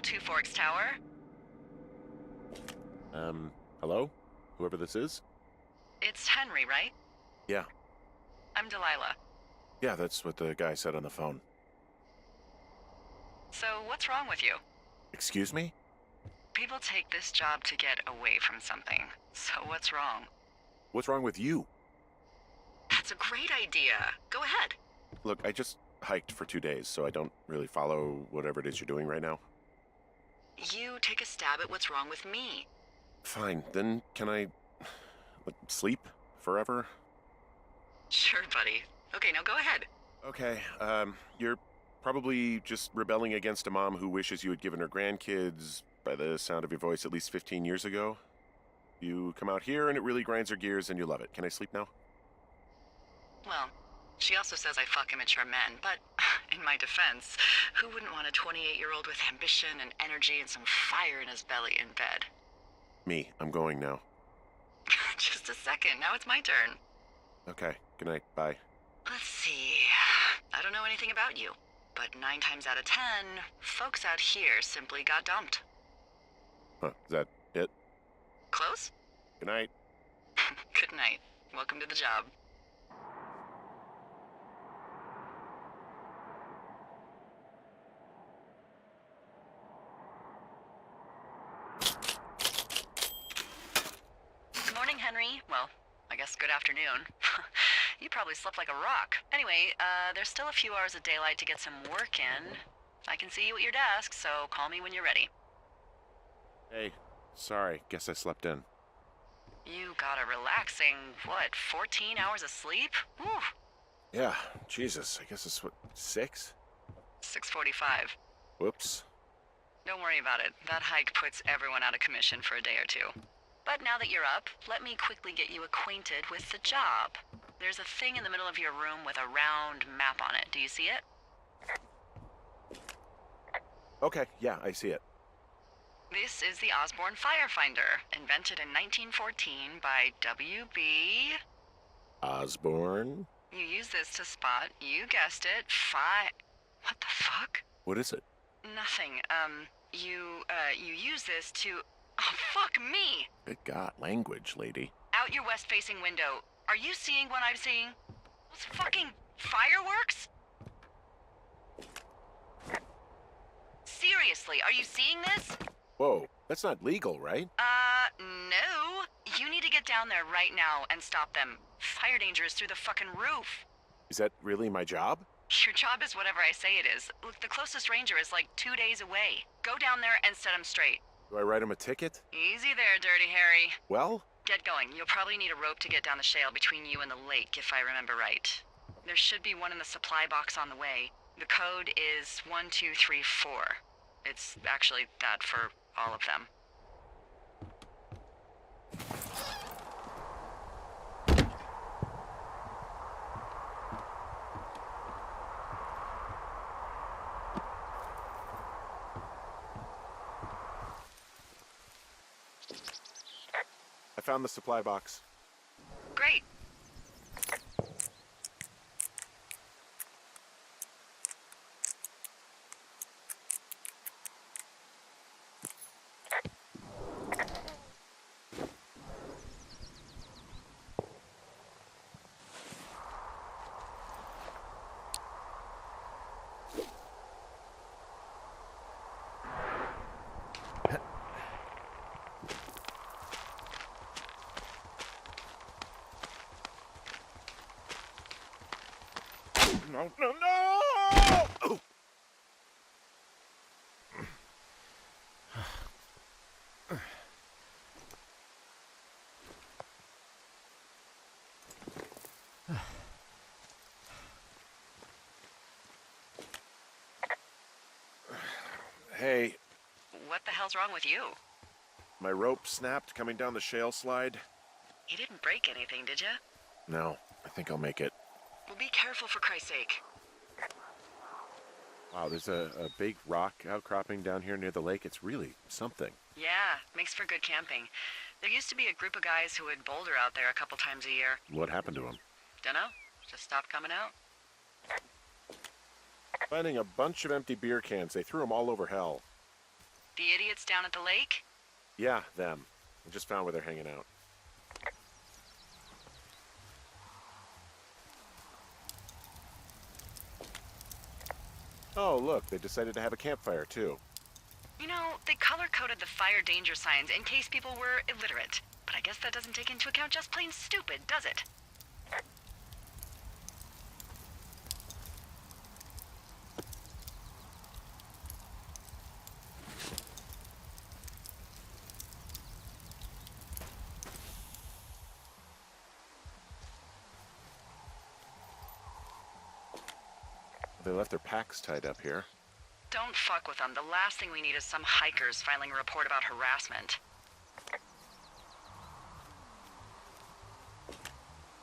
Two Forks Tower. Hello? Whoever this is? It's Henry, right? Yeah. I'm Delilah. Yeah, that's what the guy said on the phone. So, what's wrong with you? Excuse me? People take this job to get away from something. So, what's wrong? What's wrong with you? That's a great idea. Go ahead. Look, I just hiked for 2 days, so I don't really follow whatever it is you're doing right now. You take a stab at what's wrong with me. Fine, then can I sleep forever? Sure, buddy. Okay, now go ahead. Okay, you're probably just rebelling against a mom who wishes you had given her grandkids, by the sound of your voice, at least 15 years ago. You come out here and it really grinds her gears and you love it. Can I sleep now? Well, she also says I fuck immature men, but in my defense, who wouldn't want a 28-year-old with ambition and energy and some fire in his belly in bed? Me, I'm going now. Just a second, now it's my turn. Okay, good night, bye. Let's see. I don't know anything about you, but 9 times out of 10, folks out here simply got dumped. Huh, is that it? Close? Good night. Good night. Welcome to the job. Good morning, Henry. Well, I guess good afternoon. You probably slept like a rock. Anyway, there's still a few hours of daylight to get some work in. I can see you at your desk, so call me when you're ready. Hey, sorry, guess I slept in. You got a relaxing, 14 hours of sleep? Whew. Yeah, Jesus, I guess it's 6? 6:45. Whoops. Don't worry about it. That hike puts everyone out of commission for a day or two. But now that you're up, let me quickly get you acquainted with the job. There's a thing in the middle of your room with a round map on it. Do you see it? Okay, yeah, I see it. This is the Osborne Firefinder, invented in 1914 by W.B. Osborne? You use this to spot, you guessed it, What the fuck? What is it? Nothing. You use this to... Oh, fuck me! Good God, language, lady. Out your west-facing window. Are you seeing what I'm seeing? Those fucking fireworks? Seriously, are you seeing this? Whoa, that's not legal, right? No. You need to get down there right now and stop them. Fire danger is through the fucking roof. Is that really my job? Your job is whatever I say it is. Look, the closest ranger is like 2 days away. Go down there and set him straight. Do I write him a ticket? Easy there, Dirty Harry. Well? Get going. You'll probably need a rope to get down the shale between you and the lake, if I remember right. There should be one in the supply box on the way. The code is 1234. It's actually that for all of them. I found the supply box. Great. No, no, no! Oh. Hey, What the hell's wrong with you? my rope snapped coming down the shale slide. You didn't break anything, did you? No, I think I'll make it. Well, be careful for Christ's sake. Wow, there's a big rock outcropping down here near the lake. It's really something. Yeah, makes for good camping. There used to be a group of guys who would boulder out there a couple times a year. What happened to him? Dunno, just stopped coming out. Finding a bunch of empty beer cans. They threw them all over hell. The idiots down at the lake? Yeah, them. I just found where they're hanging out. Oh, look, they decided to have a campfire, too. You know, they color-coded the fire danger signs in case people were illiterate. But I guess that doesn't take into account just plain stupid, does it? They left their packs tied up here. Don't fuck with them. The last thing we need is some hikers filing a report about harassment.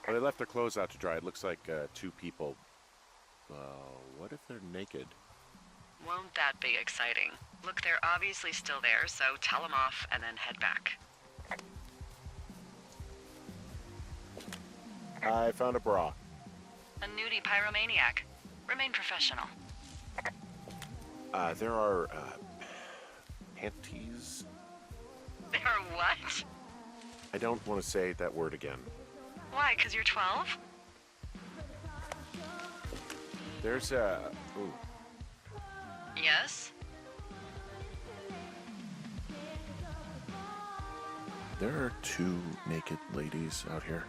Well, they left their clothes out to dry. It looks like 2 people. What if they're naked? Won't that be exciting? Look, they're obviously still there, so tell them off and then head back. I found a bra. A nudie pyromaniac. Remain professional. There are, panties? There are what? I don't want to say that word again. Why, 'cause you're 12? There's a... Ooh. Yes? There are 2 naked ladies out here.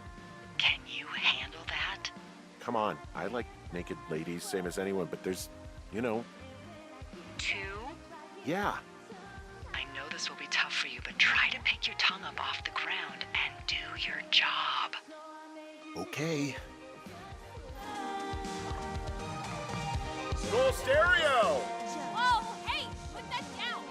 Can you handle that? Come on, I like naked ladies, same as anyone, but there's, you know... 2? Yeah. I know this will be tough for you, but try to pick your tongue up off the ground and do your job. Okay. School stereo! Whoa, hey, put that down.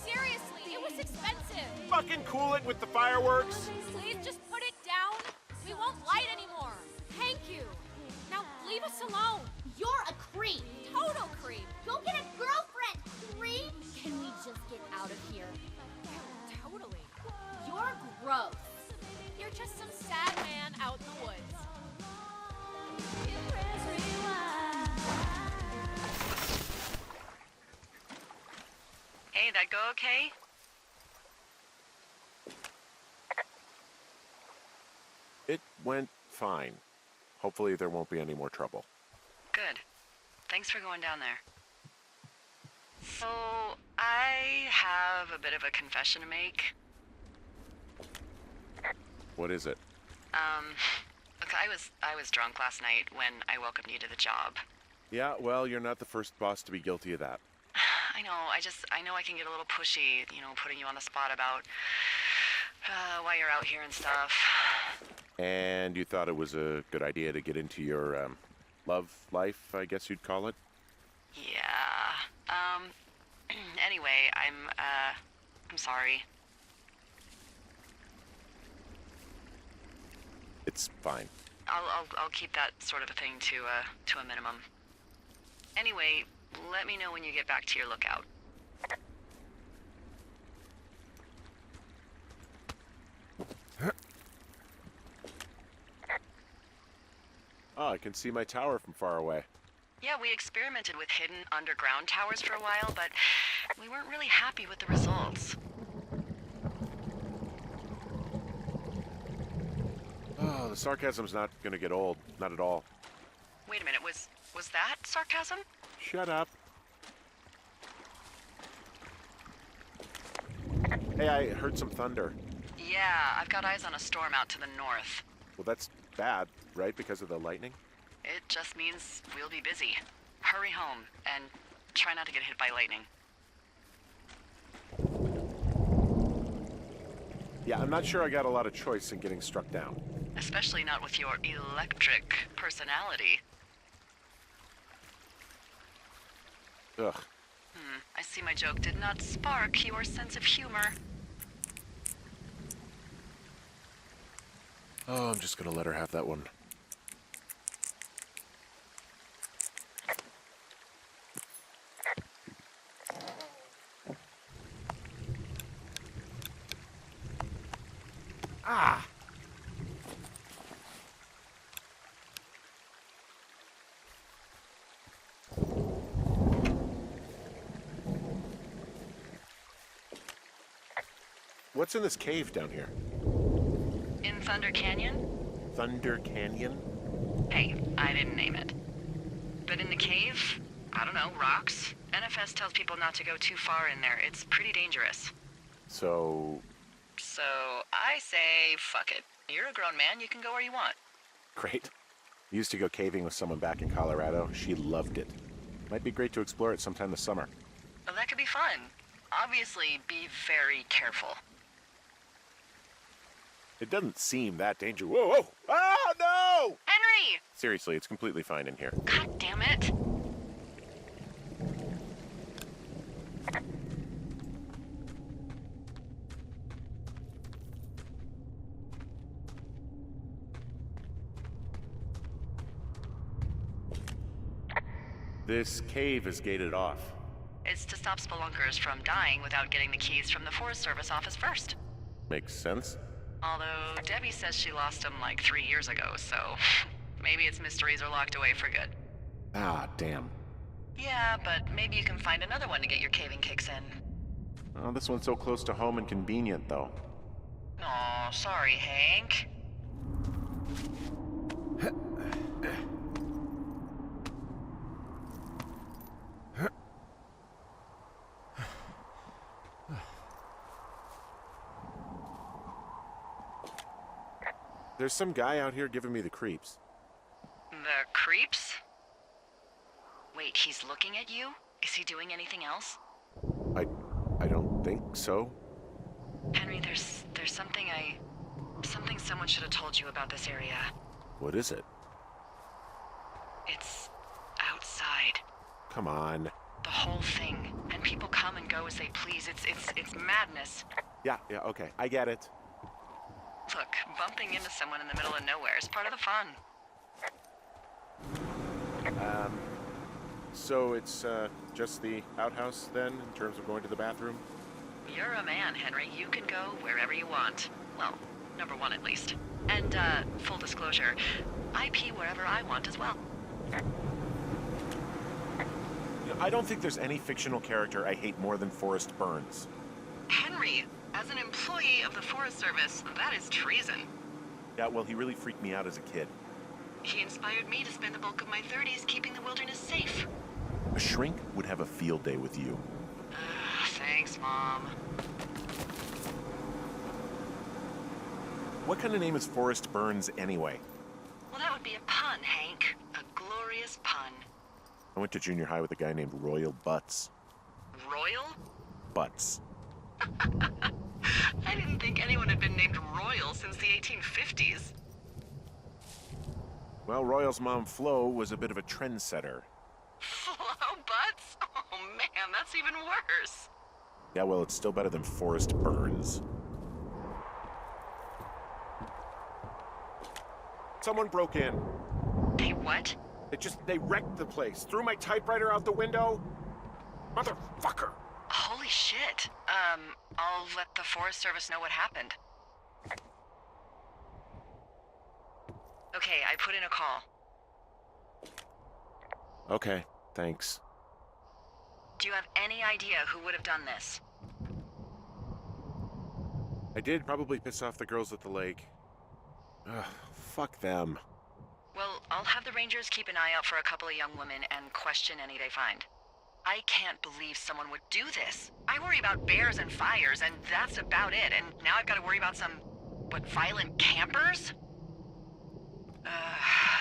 Seriously, it was expensive. Fucking cool it with the fireworks! Please just put it down. We won't light anymore. Thank you. Now leave us alone. You're a creep. Total creep. Go get a girlfriend, creep. Can we just get out of here? Totally. You're gross. You're just some sad man out in the woods. Hey, that go okay? It went fine. Hopefully there won't be any more trouble. Good. Thanks for going down there. So, I have a bit of a confession to make. What is it? Look, I was drunk last night when I welcomed you to the job. Yeah, well, you're not the first boss to be guilty of that. I know, I know I can get a little pushy, you know, putting you on the spot about why you're out here and stuff. And you thought it was a good idea to get into your, love life, I guess you'd call it? Yeah. Anyway, I'm sorry. It's fine. I'll keep that sort of a thing to a minimum. Anyway, let me know when you get back to your lookout. Oh, I can see my tower from far away. Yeah, we experimented with hidden underground towers for a while, but we weren't really happy with the results. Oh, the sarcasm's not gonna get old. Not at all. Wait a minute, was that sarcasm? Shut up. Hey, I heard some thunder. Yeah, I've got eyes on a storm out to the north. Well, that's bad, right? Because of the lightning? It just means we'll be busy. Hurry home, and try not to get hit by lightning. Yeah, I'm not sure I got a lot of choice in getting struck down. Especially not with your electric personality. Ugh. I see my joke did not spark your sense of humor. Oh, I'm just gonna let her have that one. Ah! What's in this cave down here? In Thunder Canyon? Thunder Canyon? Hey, I didn't name it. But in the cave, I don't know, rocks. NFS tells people not to go too far in there. It's pretty dangerous. So I say, fuck it. You're a grown man, you can go where you want. great. Used to go caving with someone back in Colorado. She loved it. Might be great to explore it sometime this summer. Well, that could be fun. Obviously, be very careful. It doesn't seem that dangerous. Whoa, whoa! Oh, no! Henry! Seriously, it's completely fine in here. God damn it. This cave is gated off. It's to stop spelunkers from dying without getting the keys from the Forest Service office first. Makes sense. Although Debbie says she lost them like 3 years ago, so maybe its mysteries are locked away for good. Ah, damn. Yeah, but maybe you can find another one to get your caving kicks in. Oh, this one's so close to home and convenient, though. Aw, sorry, Hank. There's some guy out here giving me the creeps. The creeps? Wait, he's looking at you? Is he doing anything else? I don't think so. Henry, there's something something someone should have told you about this area. What is it? It's outside. Come on. The whole thing. And people come and go as they please. It's madness. Yeah, okay. I get it. Look, bumping into someone in the middle of nowhere is part of the fun. So it's, just the outhouse, then, in terms of going to the bathroom? You're a man, Henry. You can go wherever you want. Well, number one at least. And, full disclosure, I pee wherever I want as well. I don't think there's any fictional character I hate more than Forrest Burns. Henry, as an employee of the Forest Service, that is treason. Yeah, well, he really freaked me out as a kid. He inspired me to spend the bulk of my 30s keeping the wilderness safe. A shrink would have a field day with you. Thanks, Mom. What kind of name is Forrest Burns anyway? Well, that would be a pun, Hank. A glorious pun. I went to junior high with a guy named Royal Butts. Royal? Butts. I didn't think anyone had been named Royal since the 1850s. Well, Royal's mom, Flo, was a bit of a trendsetter. Flo Butts? Oh man, that's even worse. Yeah, well, it's still better than Forrest Burns. Someone broke in. They what? They wrecked the place. Threw my typewriter out the window. Motherfucker! Holy shit. I'll let the Forest Service know what happened. Okay, I put in a call. Okay, thanks. Do you have any idea who would have done this? I did probably piss off the girls at the lake. Ugh, fuck them. Well, I'll have the Rangers keep an eye out for a couple of young women and question any they find. I can't believe someone would do this. I worry about bears and fires, and that's about it. And now I've got to worry about some, violent campers?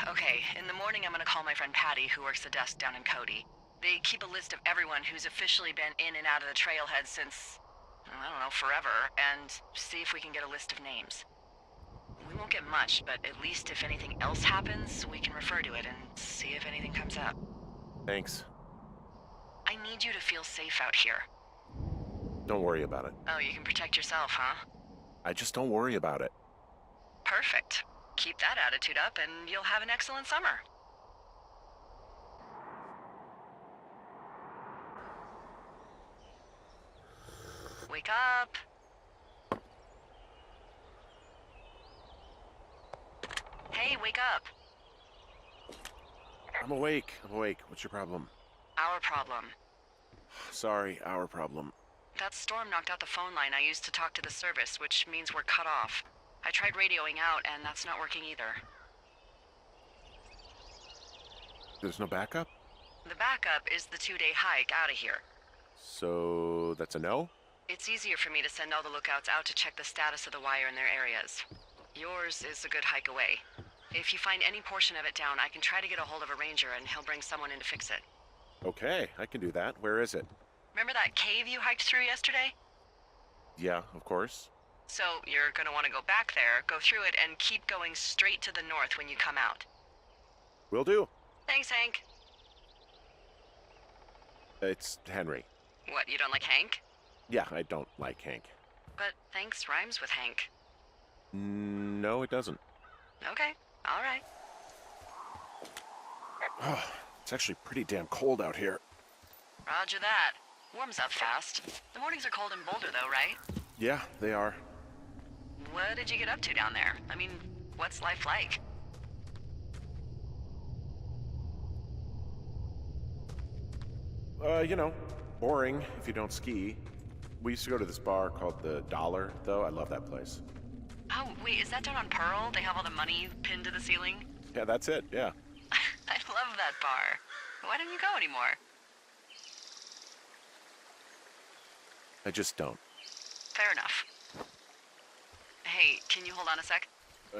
Okay, in the morning I'm gonna call my friend Patty, who works the desk down in Cody. They keep a list of everyone who's officially been in and out of the trailhead since, I don't know, forever, and see if we can get a list of names. We won't get much, but at least if anything else happens, we can refer to it and see if anything comes up. Thanks. I need you to feel safe out here. Don't worry about it. Oh, you can protect yourself, huh? I just don't worry about it. Perfect. Keep that attitude up and you'll have an excellent summer. Wake up. Hey, wake up. I'm awake. What's your problem? Our problem. Sorry, our problem. That storm knocked out the phone line I used to talk to the service, which means we're cut off. I tried radioing out, and that's not working either. There's no backup? The backup is the 2-day hike out of here. So that's a no? It's easier for me to send all the lookouts out to check the status of the wire in their areas. Yours is a good hike away. If you find any portion of it down, I can try to get a hold of a ranger and he'll bring someone in to fix it. Okay, I can do that. Where is it? Remember that cave you hiked through yesterday? Yeah, of course. So you're gonna want to go back there, go through it, and keep going straight to the north when you come out. Will do. Thanks, Hank. It's Henry. What, you don't like Hank? Yeah, I don't like Hank. But thanks rhymes with Hank. No, it doesn't. Okay, alright. Oh, it's actually pretty damn cold out here. Roger that. Warms up fast. The mornings are cold in Boulder though, right? Yeah, they are. What did you get up to down there? I mean, what's life like? Boring if you don't ski. We used to go to this bar called the Dollar, though. I love that place. Oh, wait, is that down on Pearl? They have all the money pinned to the ceiling? Yeah, that's it, yeah. I love that bar. Why don't you go anymore? I just don't. Fair enough. Hey, can you hold on a sec?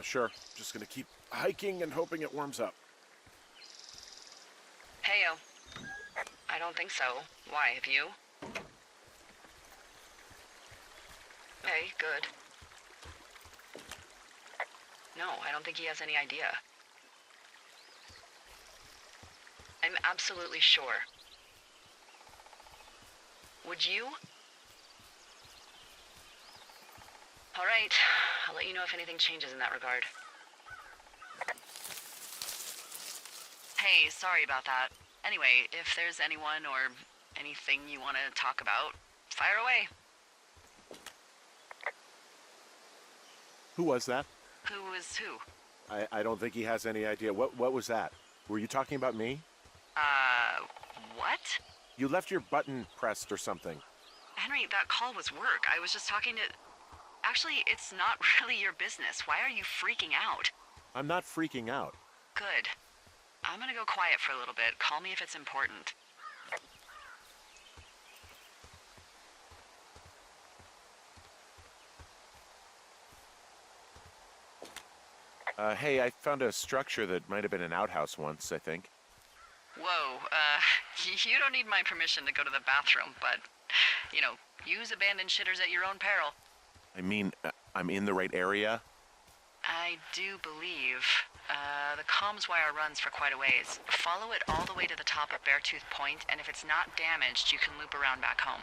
Sure. Just gonna keep hiking and hoping it warms up. Heyo. I don't think so. Why, have you? Hey, good. No, I don't think he has any idea. I'm absolutely sure. Would you? All right, I'll let you know if anything changes in that regard. Hey, sorry about that. Anyway, if there's anyone or anything you want to talk about, fire away. Who was that? Who is who? I don't think he has any idea. What was that? Were you talking about me? What? You left your button pressed or something. Henry, that call was work. I was just talking to... Actually, it's not really your business. Why are you freaking out? I'm not freaking out. Good. I'm gonna go quiet for a little bit. Call me if it's important. Hey, I found a structure that might have been an outhouse once, I think. Whoa, you don't need my permission to go to the bathroom, but, use abandoned shitters at your own peril. I mean, I'm in the right area? I do believe. The comms wire runs for quite a ways. Follow it all the way to the top of Beartooth Point, and if it's not damaged, you can loop around back home.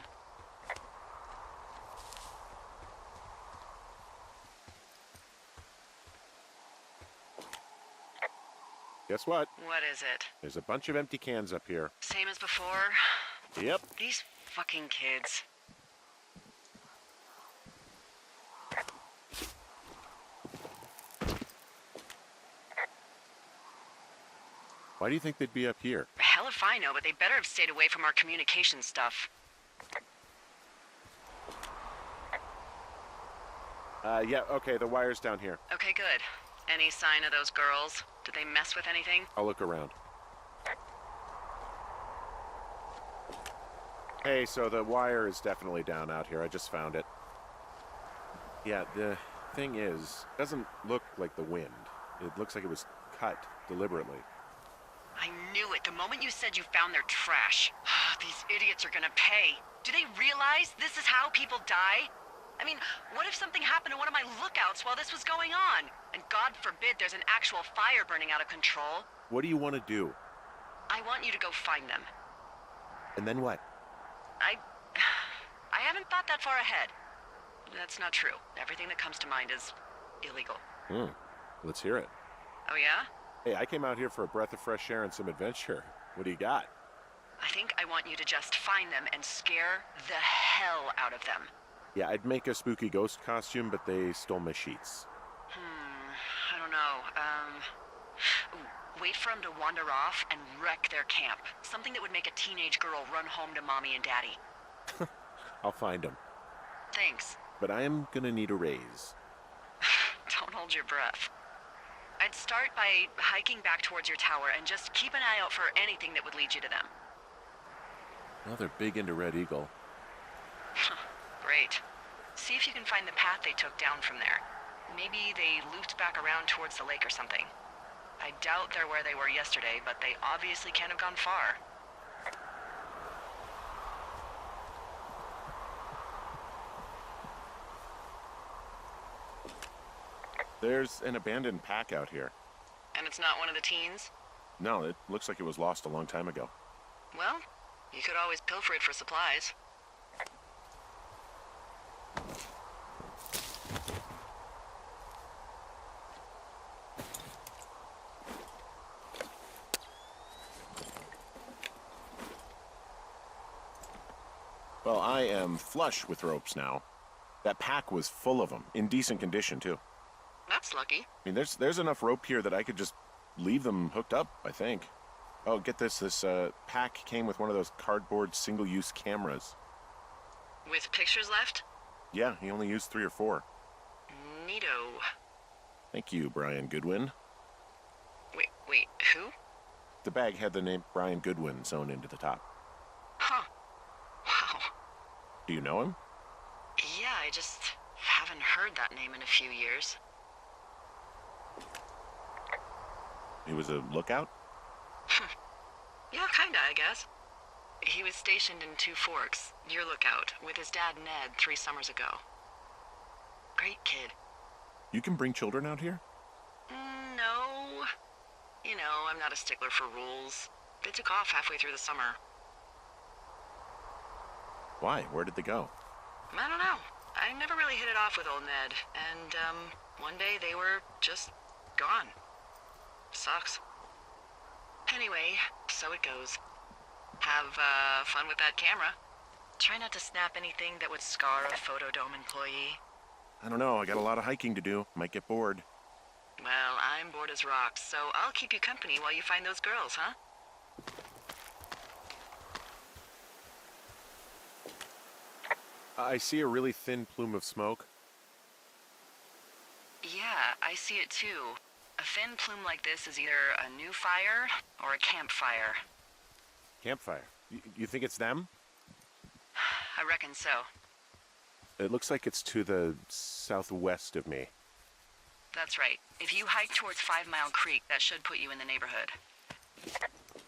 Guess what? What is it? There's a bunch of empty cans up here. Same as before? Yep. These fucking kids. Why do you think they'd be up here? Hell if I know, but they better have stayed away from our communication stuff. Yeah, okay, the wire's down here. Okay, good. Any sign of those girls? Did they mess with anything? I'll look around. Hey, so the wire is definitely down out here. I just found it. Yeah, the thing is, it doesn't look like the wind. It looks like it was cut deliberately. I knew it. The moment you said you found their trash. These idiots are gonna pay. Do they realize this is how people die? I mean, what if something happened to one of my lookouts while this was going on? And God forbid there's an actual fire burning out of control. What do you want to do? I want you to go find them. And then what? I haven't thought that far ahead. That's not true. Everything that comes to mind is illegal. Let's hear it. Oh yeah? Hey, I came out here for a breath of fresh air and some adventure. What do you got? I think I want you to just find them and scare the hell out of them. Yeah, I'd make a spooky ghost costume, but they stole my sheets. I don't know. Wait for them to wander off and wreck their camp. Something that would make a teenage girl run home to mommy and daddy. I'll find him. Thanks. But I am gonna need a raise. Don't hold your breath. I'd start by hiking back towards your tower and just keep an eye out for anything that would lead you to them. Well, they're big into Red Eagle. Great. See if you can find the path they took down from there. Maybe they looped back around towards the lake or something. I doubt they're where they were yesterday, but they obviously can't have gone far. There's an abandoned pack out here. And it's not one of the teens? No, it looks like it was lost a long time ago. Well, you could always pilfer it for supplies. Well, I am flush with ropes now. That pack was full of them, in decent condition, too. That's lucky. I mean, there's enough rope here that I could just leave them hooked up, I think. Oh, get this. This pack came with one of those cardboard single-use cameras. With pictures left? Yeah, he only used 3 or 4. Neato. Thank you, Brian Goodwin. Wait, who? The bag had the name Brian Goodwin sewn into the top. Huh. Wow. Do you know him? Yeah, I just haven't heard that name in a few years. He was a lookout? Yeah, kinda, I guess. He was stationed in Two Forks, your lookout, with his dad Ned 3 summers ago. Great kid. You can bring children out here? No. You know, I'm not a stickler for rules. They took off halfway through the summer. Why? Where did they go? I don't know. I never really hit it off with old Ned, and, one day they were just gone. Sucks. Anyway, so it goes. Have, fun with that camera. Try not to snap anything that would scar a Photodome employee. I don't know. I got a lot of hiking to do. Might get bored. Well, I'm bored as rocks, so I'll keep you company while you find those girls, huh? I see a really thin plume of smoke. Yeah, I see it too. A thin plume like this is either a new fire or a campfire. Campfire. You think it's them? I reckon so. It looks like it's to the southwest of me. That's right. If you hike towards 5 Mile Creek, that should put you in the neighborhood.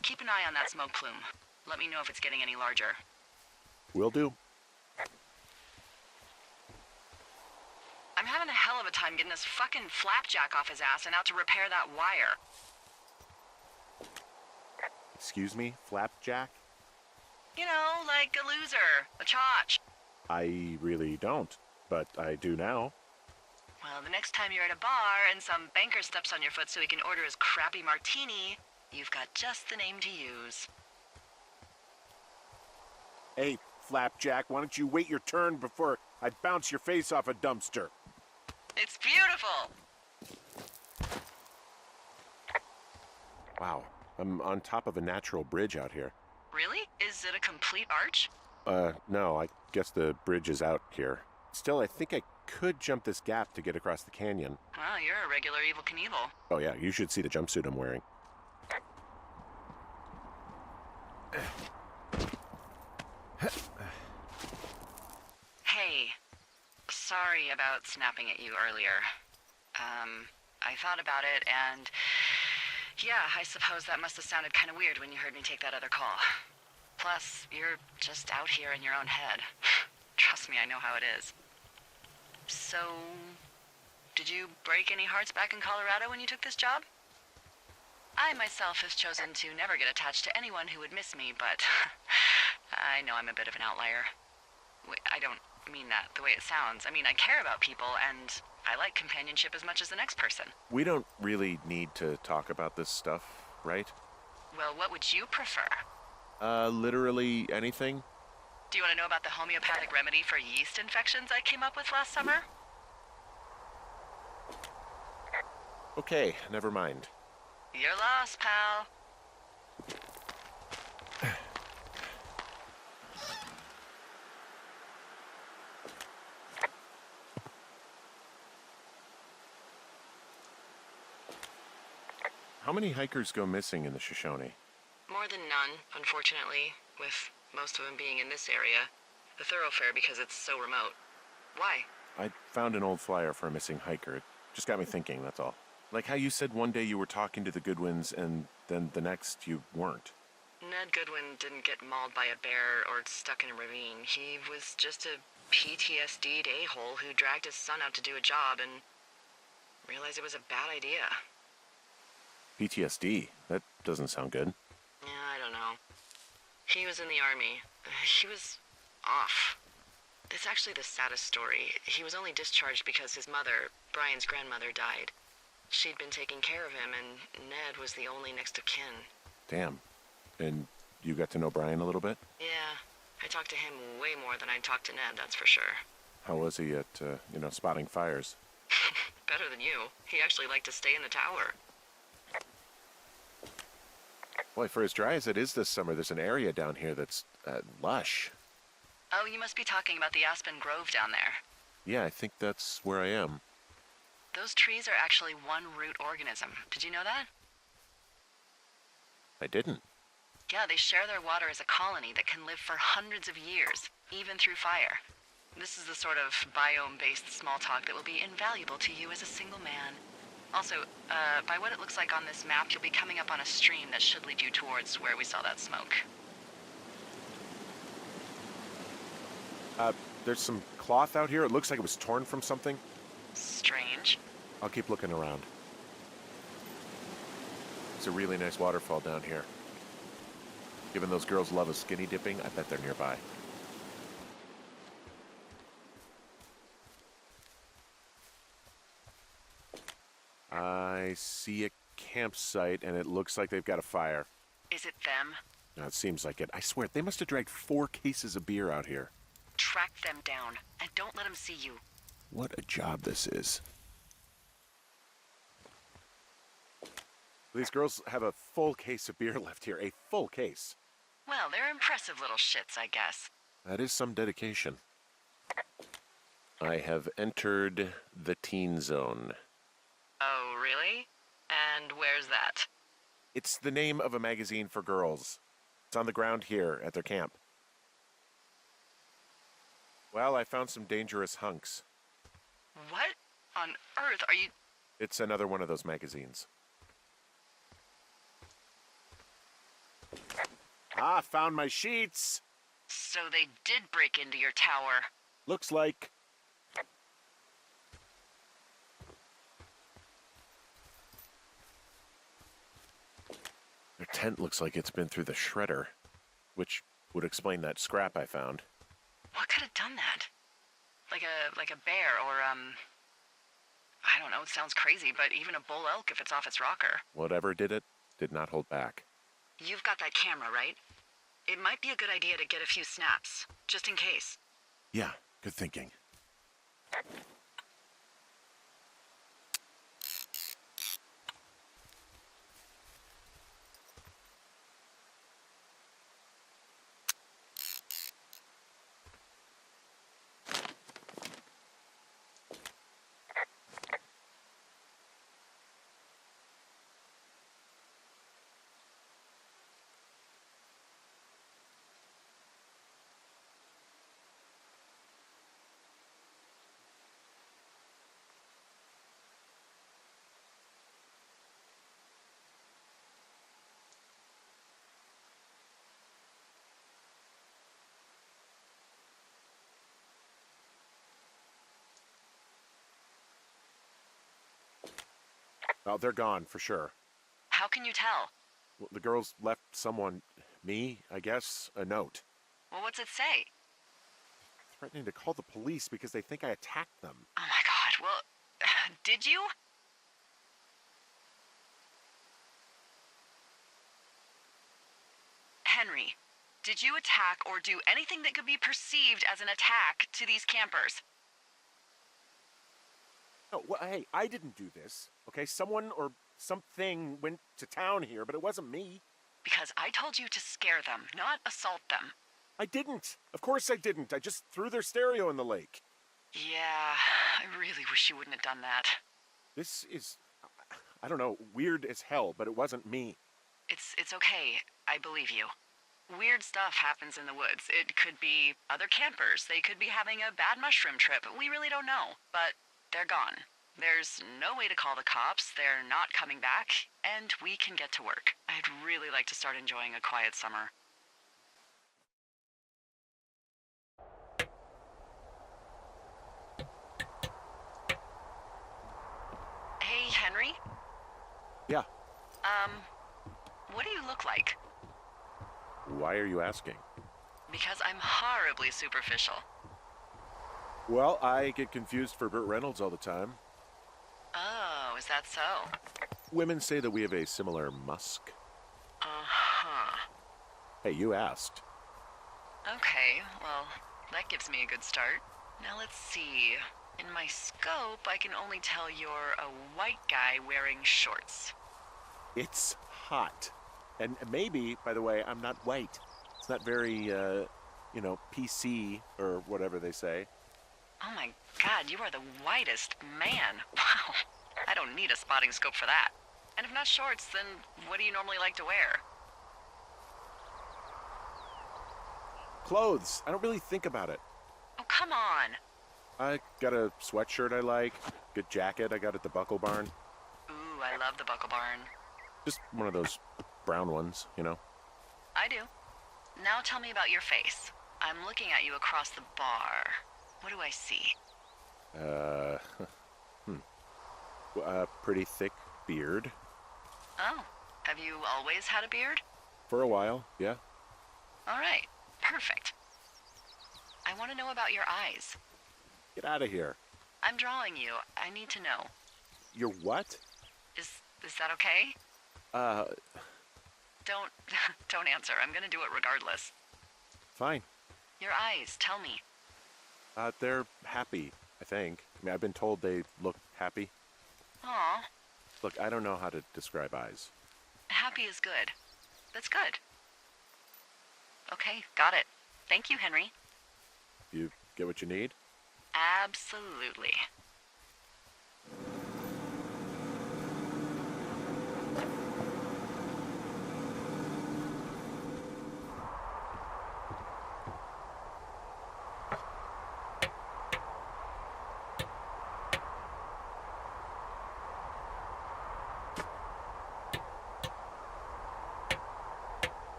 Keep an eye on that smoke plume. Let me know if it's getting any larger. Will do. I'm having a hell of a time getting this fucking flapjack off his ass and out to repair that wire. Excuse me? Flapjack? You know, like a loser, a chotch. I really don't, but I do now. Well, the next time you're at a bar and some banker steps on your foot so he can order his crappy martini, you've got just the name to use. Hey, Flapjack, why don't you wait your turn before I bounce your face off a dumpster? It's beautiful! Wow, I'm on top of a natural bridge out here. Really? Is it a complete arch? No, I guess the bridge is out here. Still, I think I could jump this gap to get across the canyon. Well, you're a regular Evel Knievel. Oh yeah, you should see the jumpsuit I'm wearing. Hey, sorry about snapping at you earlier. I thought about it, and yeah, I suppose that must have sounded kind of weird when you heard me take that other call. Plus, you're just out here in your own head. Trust me, I know how it is. So, did you break any hearts back in Colorado when you took this job? I myself have chosen to never get attached to anyone who would miss me, but I know I'm a bit of an outlier. I don't mean that the way it sounds. I mean, I care about people, and I like companionship as much as the next person. We don't really need to talk about this stuff, right? Well, what would you prefer? Literally anything? Do you want to know about the homeopathic remedy for yeast infections I came up with last summer? Okay, never mind. You're lost, pal. How many hikers go missing in the Shoshone? More than none, unfortunately, with most of them being in this area. The thoroughfare because it's so remote. Why? I found an old flyer for a missing hiker. It just got me thinking, that's all. Like how you said one day you were talking to the Goodwins and then the next you weren't. Ned Goodwin didn't get mauled by a bear or stuck in a ravine. He was just a PTSD'd a-hole who dragged his son out to do a job and realized it was a bad idea. PTSD? That doesn't sound good. Yeah, I don't know. He was in the army. He was off. It's actually the saddest story. He was only discharged because his mother, Brian's grandmother, died. She'd been taking care of him, and Ned was the only next of kin. Damn. And you got to know Brian a little bit? Yeah, I talked to him way more than I'd talked to Ned, that's for sure. How was he at, spotting fires? Better than you. He actually liked to stay in the tower. Boy, for as dry as it is this summer, there's an area down here that's, lush. Oh, you must be talking about the Aspen Grove down there. Yeah, I think that's where I am. Those trees are actually one root organism. Did you know that? I didn't. Yeah, they share their water as a colony that can live for hundreds of years, even through fire. This is the sort of biome-based small talk that will be invaluable to you as a single man. Also, by what it looks like on this map, you'll be coming up on a stream that should lead you towards where we saw that smoke. There's some cloth out here. It looks like it was torn from something. Strange. I'll keep looking around. It's a really nice waterfall down here. Given those girls love a skinny dipping, I bet they're nearby. I see a campsite, and it looks like they've got a fire. Is it them? No, it seems like it. I swear, they must have dragged 4 cases of beer out here. Track them down, and don't let them see you. What a job this is. These girls have a full case of beer left here. A full case. Well, they're impressive little shits, I guess. That is some dedication. I have entered the teen zone. Oh, really? And where's that? It's the name of a magazine for girls. It's on the ground here at their camp. Well, I found some dangerous hunks. What on earth are you... It's another one of those magazines. Ah, found my sheets! So they did break into your tower. Looks like... Their tent looks like it's been through the shredder, which would explain that scrap I found. What could have done that? Like a bear or, I don't know, it sounds crazy, but even a bull elk if it's off its rocker. Whatever did it, did not hold back. You've got that camera, right? It might be a good idea to get a few snaps, just in case. Yeah, good thinking. Oh, they're gone, for sure. How can you tell? Well, the girls left someone, me, I guess, a note. Well, what's it say? Threatening to call the police because they think I attacked them. Oh my god, well, did you? Henry, did you attack or do anything that could be perceived as an attack to these campers? No, well, hey, I didn't do this, okay? Someone or something went to town here, but it wasn't me. Because I told you to scare them, not assault them. I didn't. Of course I didn't. I just threw their stereo in the lake. Yeah, I really wish you wouldn't have done that. This is... I don't know, weird as hell, but it wasn't me. It's okay. I believe you. Weird stuff happens in the woods. It could be other campers. They could be having a bad mushroom trip. We really don't know. But they're gone. There's no way to call the cops. They're not coming back. And we can get to work. I'd really like to start enjoying a quiet summer. Hey, Henry? Yeah. What do you look like? Why are you asking? Because I'm horribly superficial. Well, I get confused for Burt Reynolds all the time. Oh, is that so? Women say that we have a similar musk. Uh-huh. Hey, you asked. Okay, well, that gives me a good start. Now let's see. In my scope, I can only tell you're a white guy wearing shorts. It's hot. And maybe, by the way, I'm not white. It's not very, PC or whatever they say. Oh my god, you are the whitest man. Wow. I don't need a spotting scope for that. And if not shorts, then what do you normally like to wear? Clothes. I don't really think about it. Oh, come on. I got a sweatshirt I like, good jacket I got at the Buckle Barn. Ooh, I love the Buckle Barn. Just one of those brown ones, you know. I do. Now tell me about your face. I'm looking at you across the bar. What do I see? A pretty thick beard. Oh, have you always had a beard? For a while, yeah. All right, perfect. I want to know about your eyes. Get out of here. I'm drawing you. I need to know. You're what? Is that okay? Don't don't answer. I'm gonna do it regardless. Fine. Your eyes, tell me. They're happy, I think. I mean, I've been told they look happy. Aw, Look, I don't know how to describe eyes. happy is good. That's good. Okay, got it. Thank you, Henry. You get what you need? Absolutely.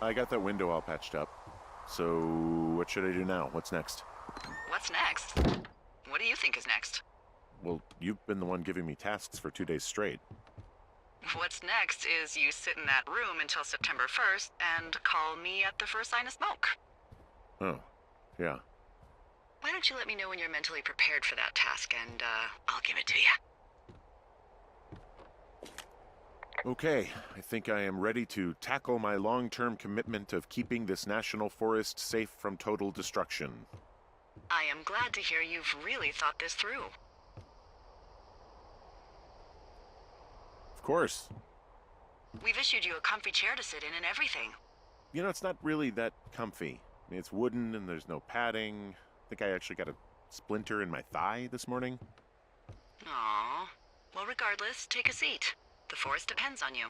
I got that window all patched up. So, what should I do now? What's next? What's next? What do you think is next? Well, you've been the one giving me tasks for 2 days straight. What's next is you sit in that room until September 1st and call me at the first sign of smoke. Oh, yeah. Why don't you let me know when you're mentally prepared for that task and, I'll give it to you. Okay, I think I am ready to tackle my long-term commitment of keeping this national forest safe from total destruction. I am glad to hear you've really thought this through. Of course. We've issued you a comfy chair to sit in and everything. You know, it's not really that comfy. I mean, it's wooden and there's no padding. I think I actually got a splinter in my thigh this morning. Aww. Well, regardless, take a seat. The forest depends on you.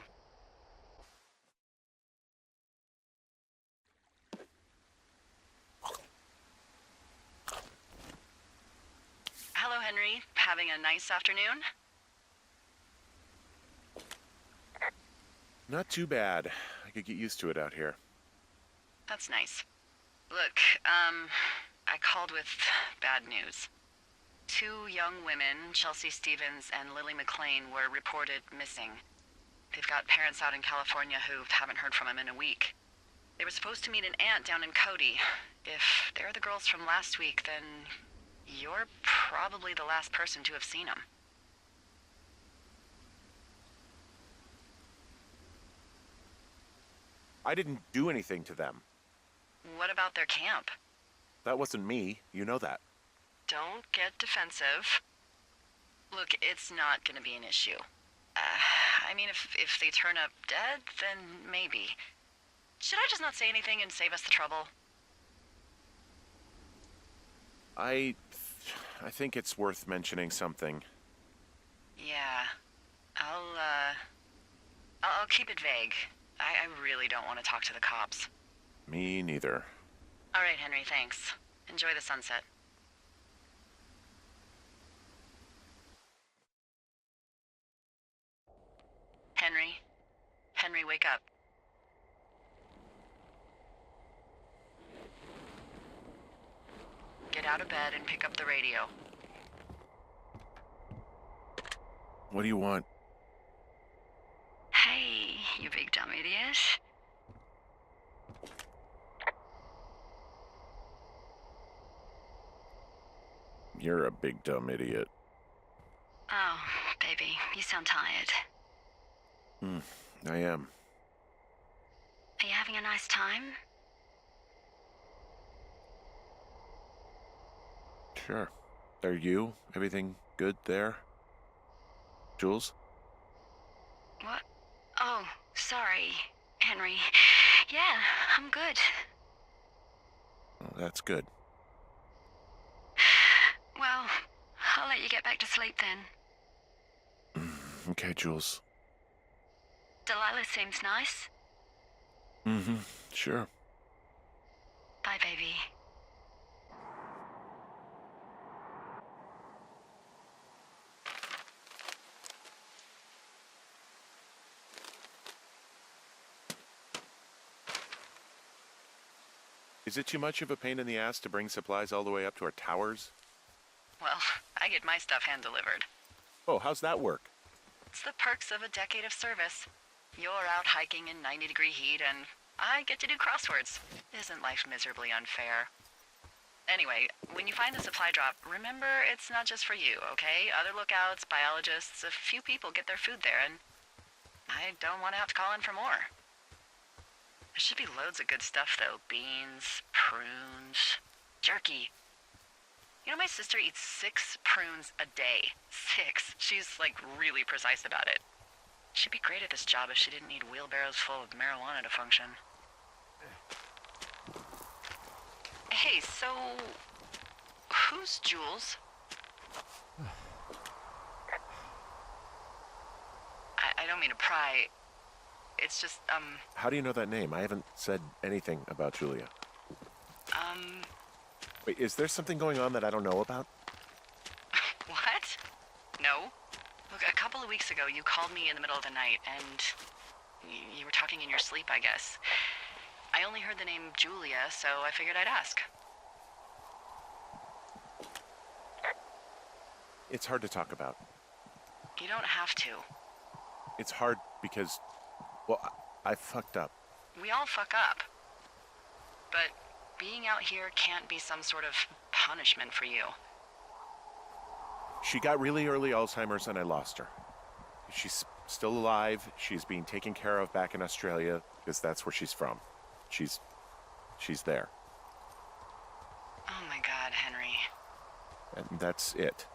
Hello, Henry. Having a nice afternoon? Not too bad. I could get used to it out here. That's nice. Look, I called with bad news. 2 young women, Chelsea Stevens and Lily McLean, were reported missing. They've got parents out in California who haven't heard from them in a week. They were supposed to meet an aunt down in Cody. If they're the girls from last week, then you're probably the last person to have seen them. I didn't do anything to them. What about their camp? That wasn't me. You know that. Don't get defensive. Look, it's not gonna be an issue. I mean, if they turn up dead, then maybe. Should I just not say anything and save us the trouble? I think it's worth mentioning something. Yeah. I'll keep it vague. I really don't want to talk to the cops. Me neither. All right, Henry, thanks. Enjoy the sunset. Henry? Henry, wake up. Get out of bed and pick up the radio. What do you want? Hey, you big dumb idiot. You're a big dumb idiot. Oh, baby, you sound tired. I am. Are you having a nice time? Sure. Are you? Everything good there? Jules? What? Oh, sorry, Henry. Yeah, I'm good. Well, that's good. Well, I'll let you get back to sleep then. Okay, Jules. Delilah seems nice. Sure. Bye, baby. Is it too much of a pain in the ass to bring supplies all the way up to our towers? Well, I get my stuff hand-delivered. Oh, how's that work? It's the perks of a decade of service. You're out hiking in 90-degree heat, and I get to do crosswords. Isn't life miserably unfair? Anyway, when you find the supply drop, remember it's not just for you, okay? Other lookouts, biologists, a few people get their food there, and I don't want to have to call in for more. There should be loads of good stuff, though. Beans, prunes, jerky. You know, my sister eats 6 prunes a day. 6. She's, like, really precise about it. She'd be great at this job if she didn't need wheelbarrows full of marijuana to function. Hey, so... who's Jules? I don't mean to pry. It's just, How do you know that name? I haven't said anything about Julia. Wait, is there something going on that I don't know about? What? No. Look, a couple of weeks ago, you called me in the middle of the night, and you were talking in your sleep, I guess. I only heard the name Julia, so I figured I'd ask. It's hard to talk about. You don't have to. It's hard because, well, I fucked up. We all fuck up. But being out here can't be some sort of punishment for you. She got really early Alzheimer's and I lost her. She's still alive. She's being taken care of back in Australia because that's where she's from. She's there. Oh my God, Henry. And that's it.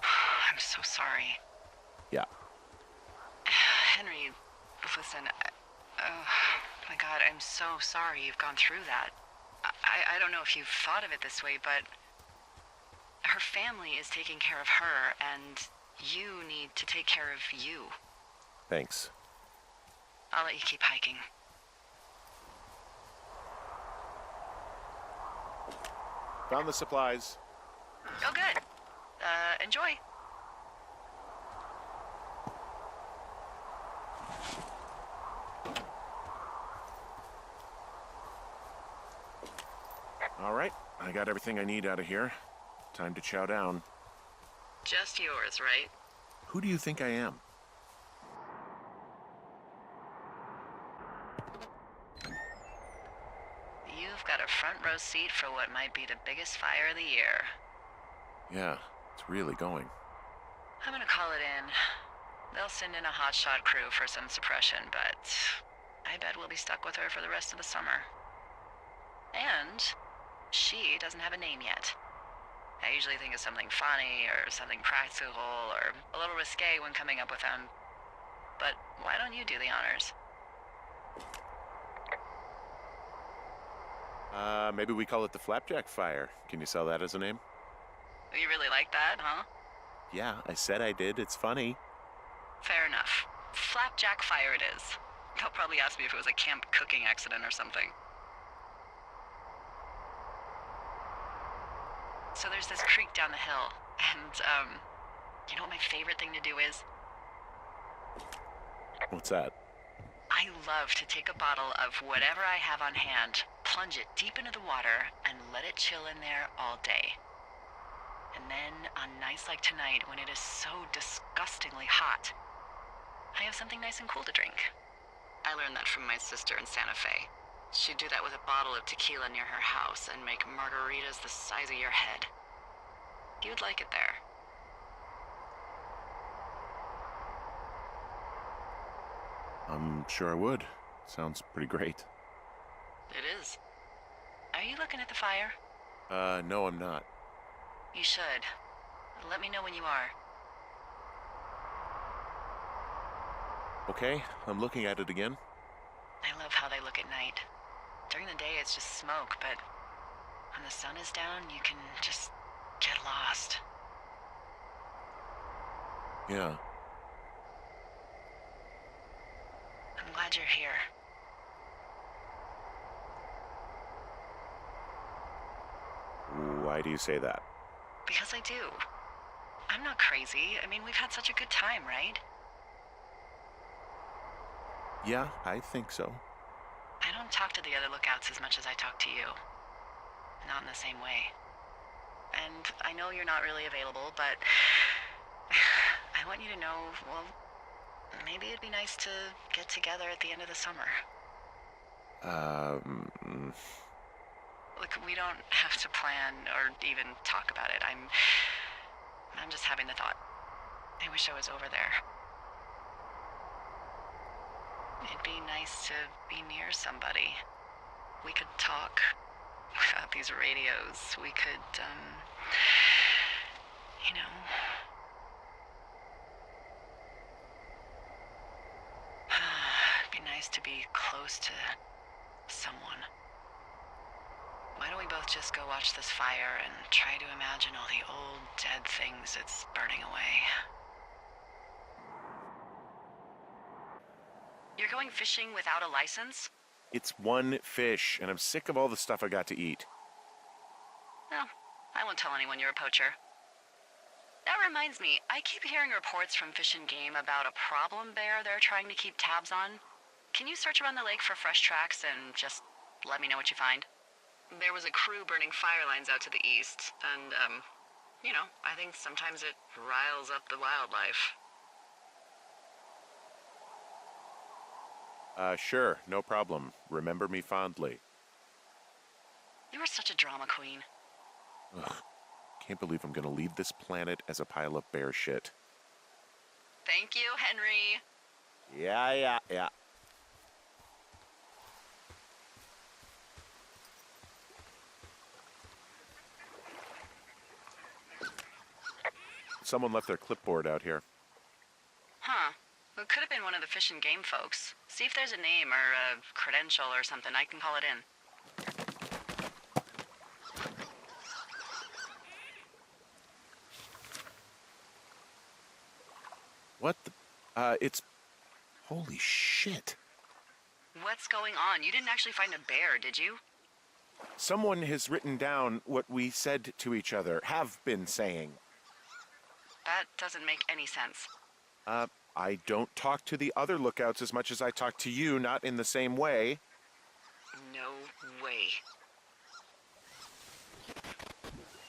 I'm so sorry. Yeah. Henry, listen, oh my God, I'm so sorry you've gone through that. I don't know if you've thought of it this way, but her family is taking care of her, and you need to take care of you. Thanks. I'll let you keep hiking. Found the supplies. Oh, good. Enjoy. All right, I got everything I need out of here. Time to chow down. Just yours, right? Who do you think I am? You've got a front row seat for what might be the biggest fire of the year. Yeah, it's really going. I'm gonna call it in. They'll send in a hotshot crew for some suppression, but I bet we'll be stuck with her for the rest of the summer. And she doesn't have a name yet. I usually think of something funny or something practical or a little risque when coming up with them. But why don't you do the honors? Maybe we call it the Flapjack Fire. Can you sell that as a name? You really like that, huh? Yeah, I said I did. It's funny. Fair enough. Flapjack Fire it is. They'll probably ask me if it was a camp cooking accident or something. So there's this creek down the hill, and, you know what my favorite thing to do is? What's that? I love to take a bottle of whatever I have on hand, plunge it deep into the water, and let it chill in there all day. And then, on nights like tonight, when it is so disgustingly hot, I have something nice and cool to drink. I learned that from my sister in Santa Fe. She'd do that with a bottle of tequila near her house and make margaritas the size of your head. You'd like it there. I'm sure I would. Sounds pretty great. It is. Are you looking at the fire? No, I'm not. You should. Let me know when you are. Okay, I'm looking at it again. I love how they look at night. During the day, it's just smoke, but when the sun is down, you can just get lost. Yeah. I'm glad you're here. Why do you say that? Because I do. I'm not crazy. I mean, we've had such a good time, right? Yeah, I think so. I don't talk to the other lookouts as much as I talk to you. Not in the same way. And I know you're not really available, but I want you to know, well, maybe it'd be nice to get together at the end of the summer. Look, we don't have to plan or even talk about it. I'm just having the thought. I wish I was over there. It'd be nice to be near somebody. We could talk without these radios. We could, you know. It'd be nice to be close to someone. Why don't we both just go watch this fire and try to imagine all the old dead things it's burning away? You're going fishing without a license? It's one fish, and I'm sick of all the stuff I got to eat. Well, I won't tell anyone you're a poacher. That reminds me, I keep hearing reports from Fish and Game about a problem bear they're trying to keep tabs on. Can you search around the lake for fresh tracks and just let me know what you find? There was a crew burning fire lines out to the east, and, you know, I think sometimes it riles up the wildlife. Sure, no problem. Remember me fondly. You are such a drama queen. Ugh, can't believe I'm gonna leave this planet as a pile of bear shit. Thank you, Henry. Yeah. Someone left their clipboard out here. Huh. It could have been one of the Fish and Game folks. See if there's a name or a credential or something. I can call it in. What the? It's... Holy shit. What's going on? You didn't actually find a bear, did you? Someone has written down what we said to each other, have been saying. That doesn't make any sense. I don't talk to the other lookouts as much as I talk to you, not in the same way. No way.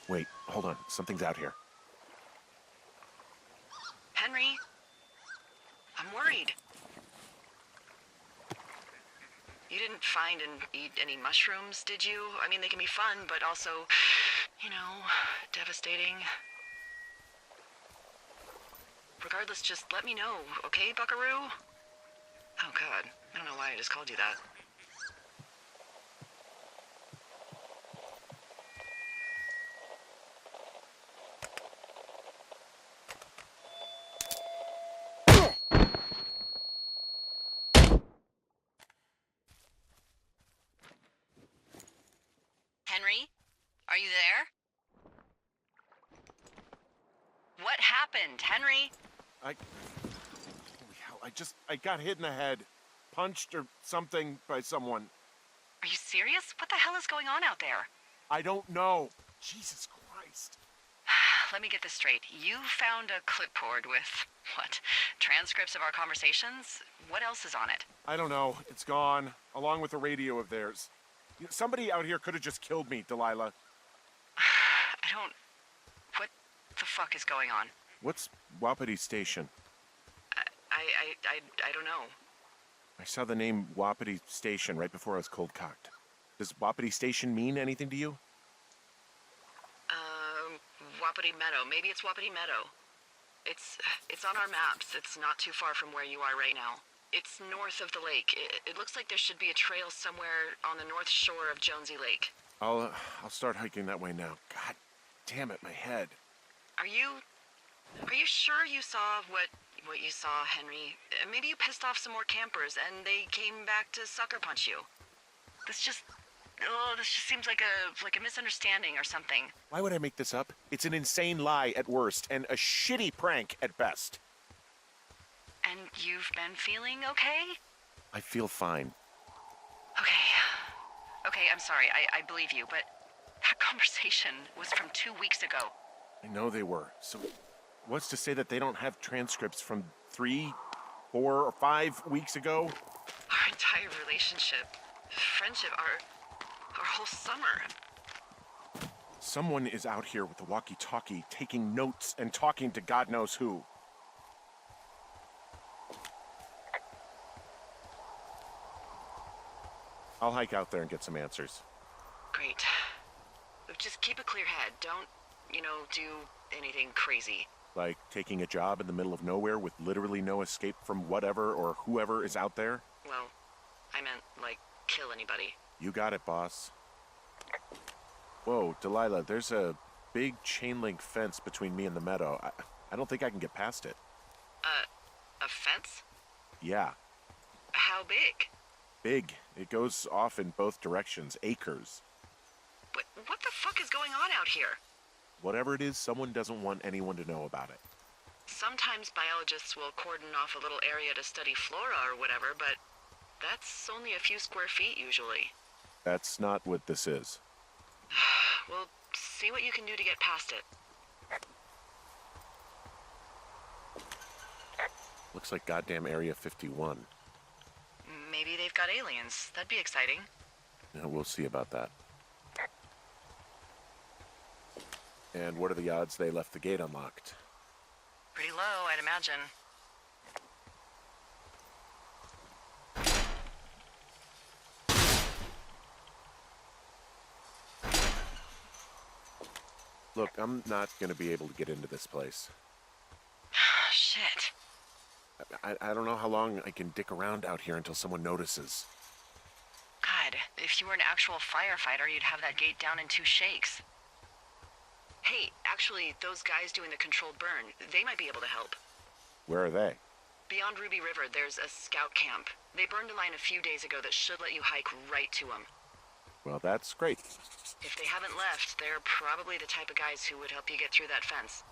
Wait, hold on. Something's out here. Henry? I'm worried. You didn't find and eat any mushrooms, did you? I mean, they can be fun, but also, you know, devastating. Regardless, just let me know, okay, buckaroo? Oh, God. I don't know why I just called you that. Holy hell, I got hit in the head. Punched or something by someone. Are you serious? What the hell is going on out there? I don't know. Jesus Christ. Let me get this straight. You found a clipboard with, what, transcripts of our conversations? What else is on it? I don't know. It's gone, along with a radio of theirs. Somebody out here could have just killed me, Delilah. What the fuck is going on? What's Wapiti Station? I don't know. I saw the name Wapiti Station right before I was cold-cocked. Does Wapiti Station mean anything to you? Wapiti Meadow. Maybe it's Wapiti Meadow. It's on our maps. It's not too far from where you are right now. It's north of the lake. It looks like there should be a trail somewhere on the north shore of Jonesy Lake. I'll start hiking that way now. God damn it, my head. Are you sure you saw what you saw, Henry? Maybe you pissed off some more campers and they came back to sucker punch you. This just seems like a misunderstanding or something. Why would I make this up? It's an insane lie at worst and a shitty prank at best. And you've been feeling okay? I feel fine. Okay, I'm sorry. I believe you, but that conversation was from 2 weeks ago. I know they were. So what's to say that they don't have transcripts from 3, 4, or 5 weeks ago? Our entire relationship, friendship, our whole summer. Someone is out here with the walkie-talkie, taking notes and talking to God knows who. I'll hike out there and get some answers. Great. Just keep a clear head. Don't, do anything crazy. Like taking a job in the middle of nowhere with literally no escape from whatever or whoever is out there? Well, I meant, kill anybody. You got it, boss. Whoa, Delilah, there's a big chain link fence between me and the meadow. I don't think I can get past it. A fence? Yeah. How big? Big. It goes off in both directions. Acres. But what the fuck is going on out here? Whatever it is, someone doesn't want anyone to know about it. Sometimes biologists will cordon off a little area to study flora or whatever, but that's only a few square feet usually. That's not what this is. Well, see what you can do to get past it. Looks like goddamn Area 51. Maybe they've got aliens. That'd be exciting. Yeah, we'll see about that. And what are the odds they left the gate unlocked? Pretty low, I'd imagine. Look, I'm not gonna be able to get into this place. Shit. I don't know how long I can dick around out here until someone notices. God, if you were an actual firefighter, you'd have that gate down in 2 shakes. Hey, actually, those guys doing the controlled burn, they might be able to help. Where are they? Beyond Ruby River, there's a scout camp. They burned a line a few days ago that should let you hike right to them. Well, that's great. If they haven't left, they're probably the type of guys who would help you get through that fence.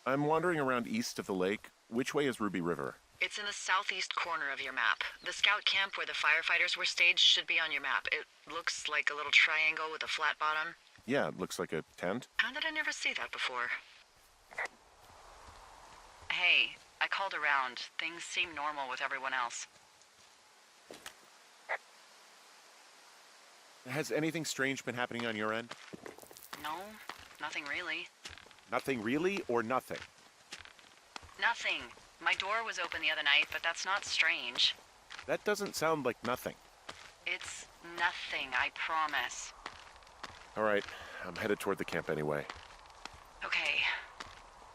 I'm wandering around east of the lake. Which way is Ruby River? It's in the southeast corner of your map. The scout camp where the firefighters were staged should be on your map. It looks like a little triangle with a flat bottom. Yeah, it looks like a tent. How did I never see that before? Hey, I called around. Things seem normal with everyone else. Has anything strange been happening on your end? No, nothing really. Nothing really, or nothing? Nothing. My door was open the other night, but that's not strange. That doesn't sound like nothing. It's nothing, I promise. All right, I'm headed toward the camp anyway. Okay.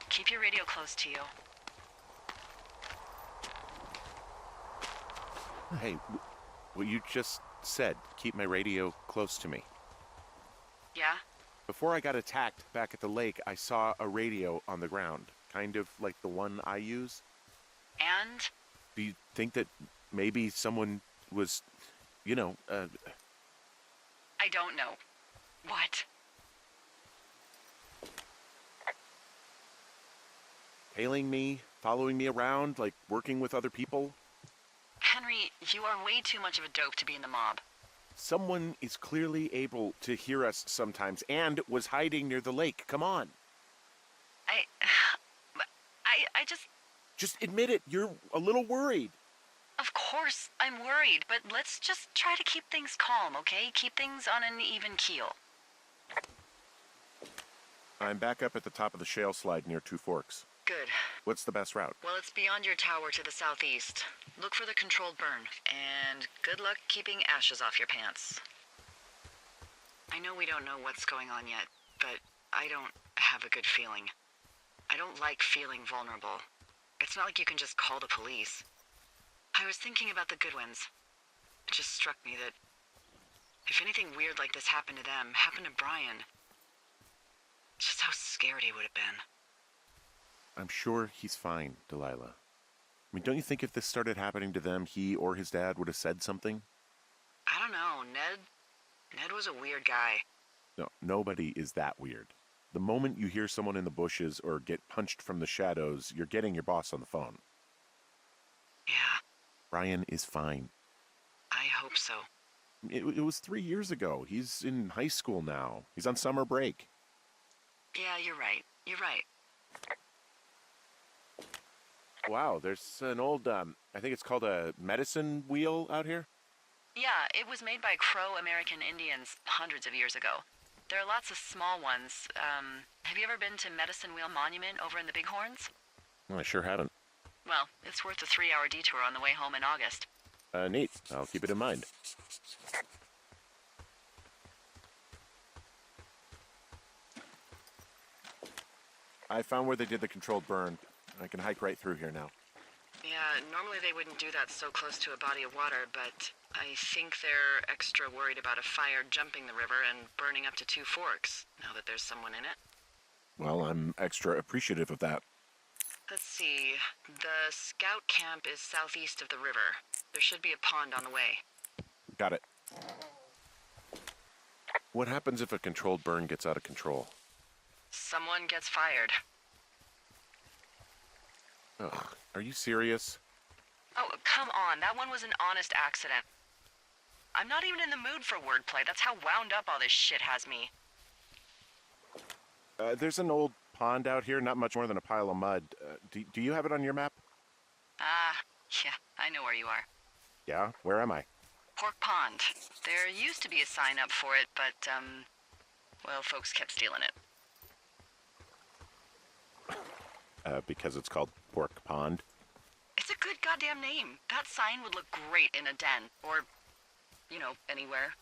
Keep your radio close to you. Hey, what you just said, keep my radio close to me. Yeah? Before I got attacked back at the lake, I saw a radio on the ground, kind of like the one I use. And? Do you think that maybe someone was, I don't know. What? Tailing me, following me around, like working with other people. Henry, you are way too much of a dope to be in the mob. Someone is clearly able to hear us sometimes and was hiding near the lake. Come on. I just... Just admit it. You're a little worried. Of course, I'm worried, but let's just try to keep things calm, okay? Keep things on an even keel. I'm back up at the top of the shale slide near Two Forks. Good. What's the best route? Well, it's beyond your tower to the southeast. Look for the controlled burn, and good luck keeping ashes off your pants. I know we don't know what's going on yet, but I don't have a good feeling. I don't like feeling vulnerable. It's not like you can just call the police. I was thinking about the Goodwins. It just struck me that if anything weird like this happened to them, happened to Brian, just how scared he would have been. I'm sure he's fine, Delilah. I mean, don't you think if this started happening to them, he or his dad would have said something? I don't know, Ned was a weird guy. No, nobody is that weird. The moment you hear someone in the bushes or get punched from the shadows, you're getting your boss on the phone. Yeah. Brian is fine. I hope so. It was 3 years ago. He's in high school now. He's on summer break. Yeah, you're right. You're right. Wow, there's an old, I think it's called a medicine wheel out here. Yeah, it was made by Crow American Indians hundreds of years ago. There are lots of small ones. Have you ever been to Medicine Wheel Monument over in the Bighorns? Well, I sure haven't. Well, it's worth a 3-hour detour on the way home in August. Neat. I'll keep it in mind. I found where they did the controlled burn. I can hike right through here now. Yeah, normally they wouldn't do that so close to a body of water, but I think they're extra worried about a fire jumping the river and burning up to Two Forks, now that there's someone in it. Well, I'm extra appreciative of that. Let's see. The scout camp is southeast of the river. There should be a pond on the way. Got it. What happens if a controlled burn gets out of control? Someone gets fired. Ugh, are you serious? Oh, come on. That one was an honest accident. I'm not even in the mood for wordplay. That's how wound up all this shit has me. There's an old pond out here, not much more than a pile of mud. Do you have it on your map? Yeah, I know where you are. Yeah? Where am I? Pork Pond. There used to be a sign up for it, but, well, folks kept stealing it. Because it's called Pork Pond. It's a good goddamn name. That sign would look great in a den, or, you know, anywhere.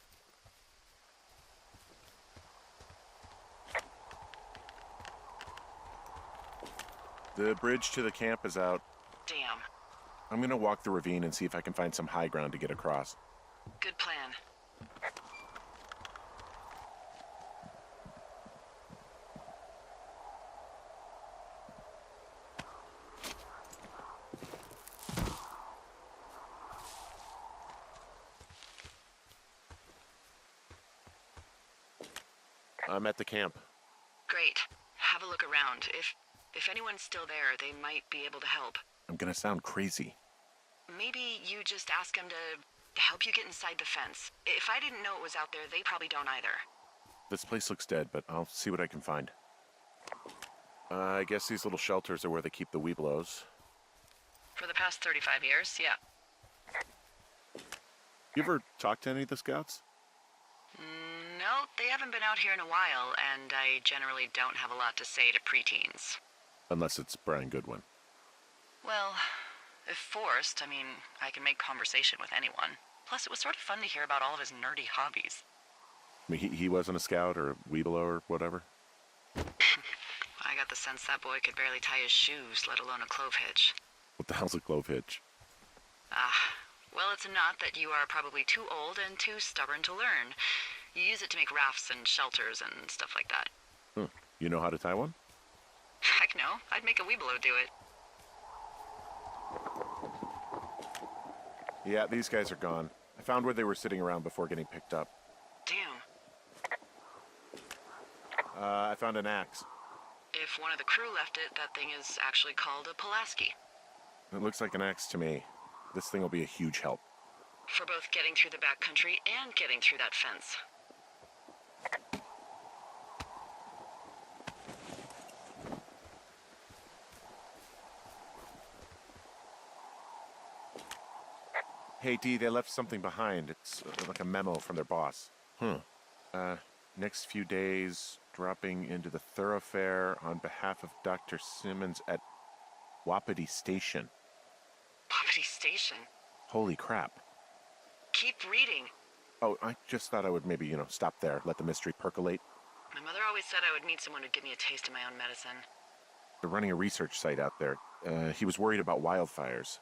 The bridge to the camp is out. Damn. I'm gonna walk the ravine and see if I can find some high ground to get across. Good plan. I'm at the camp. Great. Have a look around. If anyone's still there, they might be able to help. I'm gonna sound crazy. Maybe you just ask them to help you get inside the fence. If I didn't know it was out there, they probably don't either. This place looks dead, but I'll see what I can find. I guess these little shelters are where they keep the Webelos. For the past 35 years, yeah. You ever talked to any of the scouts? No, they haven't been out here in a while, and I generally don't have a lot to say to preteens. Unless it's Brian Goodwin. Well, if forced, I mean, I can make conversation with anyone. Plus, it was sort of fun to hear about all of his nerdy hobbies. I mean, he wasn't a scout or a Webelo or whatever? I got the sense that boy could barely tie his shoes, let alone a clove hitch. What the hell's a clove hitch? Well, it's a knot that you are probably too old and too stubborn to learn. You use it to make rafts and shelters and stuff like that. You know how to tie one? Heck no, I'd make a Webelo do it. Yeah, these guys are gone. I found where they were sitting around before getting picked up. Damn. I found an axe. If one of the crew left it, that thing is actually called a Pulaski. It looks like an axe to me. This thing will be a huge help. For both getting through the backcountry and getting through that fence. Hey, Dee, they left something behind. It's like a memo from their boss. Next few days, dropping into the thoroughfare on behalf of Dr. Simmons at Wapiti Station. Wapiti Station? Holy crap. Keep reading. Oh, I just thought I would maybe, stop there, let the mystery percolate. My mother always said I would meet someone who'd give me a taste of my own medicine. They're running a research site out there. He was worried about wildfires.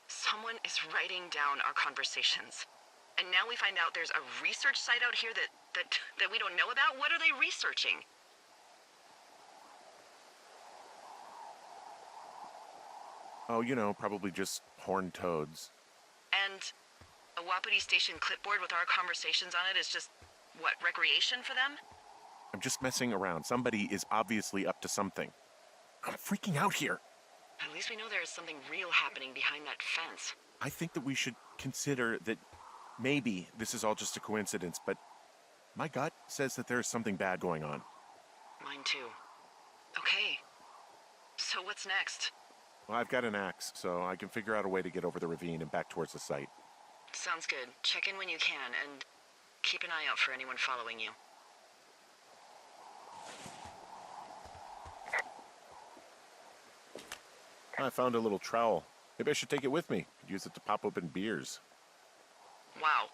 Someone is writing down our conversations. And now we find out there's a research site out here that we don't know about? What are they researching? Oh, probably just horned toads. And a Wapiti Station clipboard with our conversations on it is just, what, recreation for them? I'm just messing around. Somebody is obviously up to something. I'm freaking out here. At least we know there is something real happening behind that fence. I think that we should consider that maybe this is all just a coincidence, but my gut says that there is something bad going on. Mine too. Okay. So what's next? Well, I've got an axe, so I can figure out a way to get over the ravine and back towards the site. Sounds good. Check in when you can, and keep an eye out for anyone following you. I found a little trowel. Maybe I should take it with me. Could use it to pop open beers. Wow.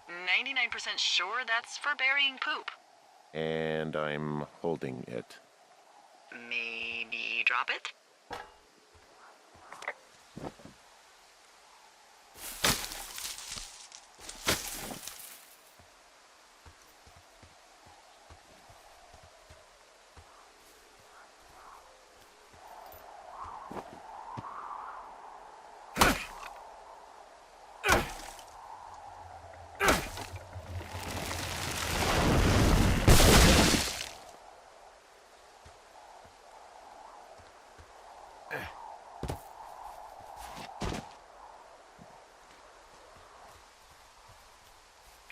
99% sure that's for burying poop. And I'm holding it. Maybe drop it?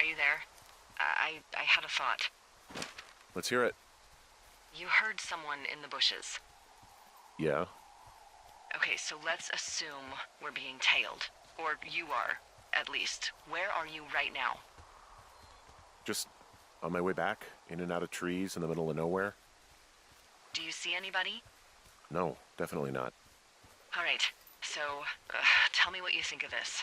Are you there? I had a thought. Let's hear it. You heard someone in the bushes. Yeah? Okay, so let's assume we're being tailed. Or you are, at least. Where are you right now? Just on my way back, in and out of trees in the middle of nowhere. Do you see anybody? No, definitely not. All right, so tell me what you think of this.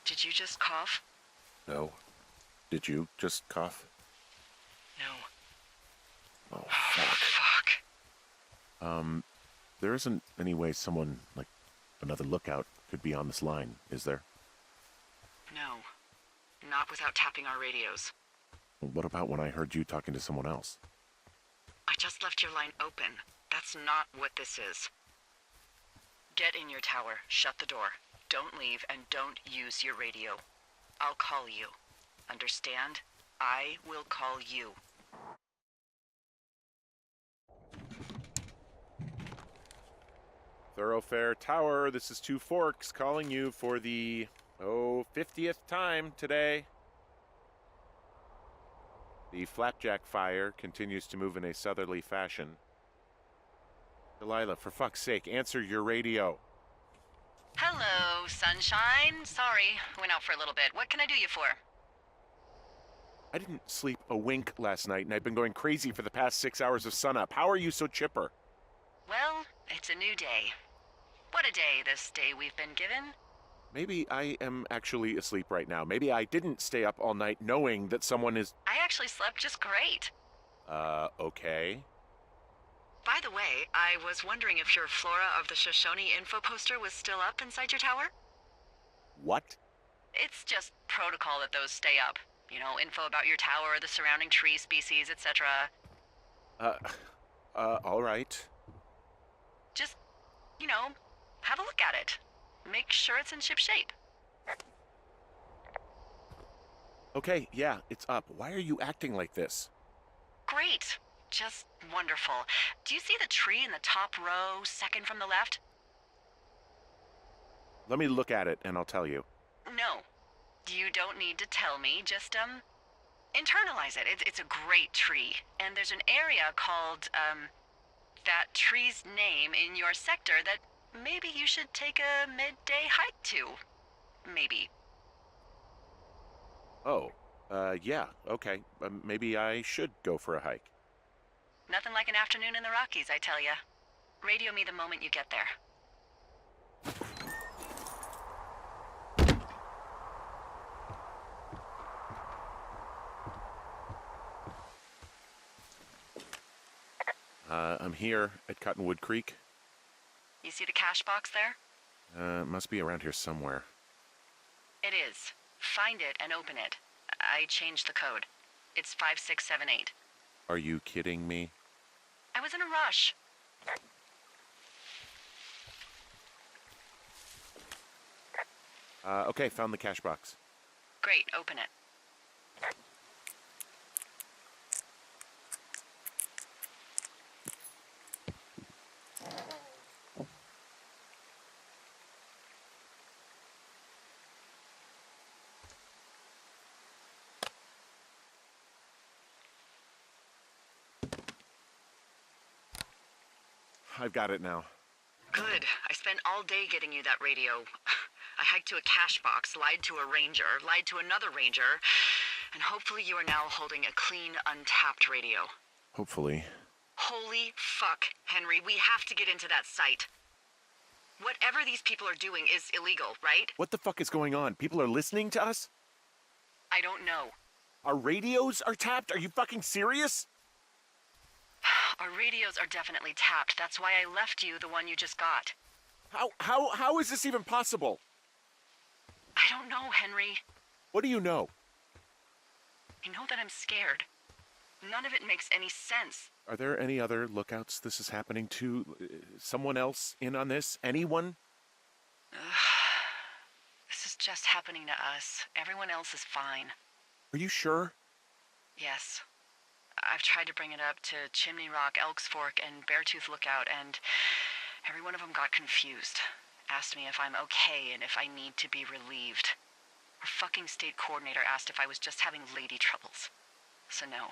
Did you just cough? No. Did you just cough? No. Oh, fuck. Fuck. There isn't any way someone, like another lookout, could be on this line, is there? No. Not without tapping our radios. What about when I heard you talking to someone else? I just left your line open. That's not what this is. Get in your tower, shut the door. Don't leave, and don't use your radio. I'll call you. Understand? I will call you. Thoroughfare Tower, this is Two Forks calling you for the, 50th time today. The flapjack fire continues to move in a southerly fashion. Delilah, for fuck's sake, answer your radio. Hello, sunshine. Sorry, went out for a little bit. What can I do you for? I didn't sleep a wink last night, and I've been going crazy for the past 6 hours of sunup. How are you so chipper? Well, it's a new day. What a day, this day we've been given. Maybe I am actually asleep right now. Maybe I didn't stay up all night knowing that someone is... I actually slept just great. Okay. By the way, I was wondering if your Flora of the Shoshone info poster was still up inside your tower? What? It's just protocol that those stay up. You know, info about your tower, the surrounding tree species, etc. All right. Just, have a look at it. Make sure it's in ship shape. Okay, yeah, it's up. Why are you acting like this? Great. Just wonderful. Do you see the tree in the top row, second from the left? Let me look at it and I'll tell you. No. You don't need to tell me. Just, internalize it. It's a great tree. And there's an area called, that tree's name in your sector that maybe you should take a midday hike to. Maybe. Oh, yeah, okay. Maybe I should go for a hike. Nothing like an afternoon in the Rockies, I tell ya. Radio me the moment you get there. I'm here at Cottonwood Creek. You see the cash box there? It must be around here somewhere. It is. Find it and open it. I changed the code. It's 5678. Are you kidding me? I was in a rush. Okay, found the cash box. Great, open it. I've got it now. Good. I spent all day getting you that radio. I hiked to a cash box, lied to a ranger, lied to another ranger, and hopefully you are now holding a clean, untapped radio. Hopefully. Holy fuck, Henry, we have to get into that site. Whatever these people are doing is illegal, right? What the fuck is going on? People are listening to us? I don't know. Our radios are tapped? Are you fucking serious? Our radios are definitely tapped. That's why I left you the one you just got. How is this even possible? I don't know, Henry. What do you know? I know that I'm scared. None of it makes any sense. Are there any other lookouts this is happening to? Someone else in on this? Anyone? This is just happening to us. Everyone else is fine. Are you sure? Yes. I've tried to bring it up to Chimney Rock, Elks Fork, and Beartooth Lookout, and every one of them got confused. Asked me if I'm okay and if I need to be relieved. Our fucking state coordinator asked if I was just having lady troubles. So no,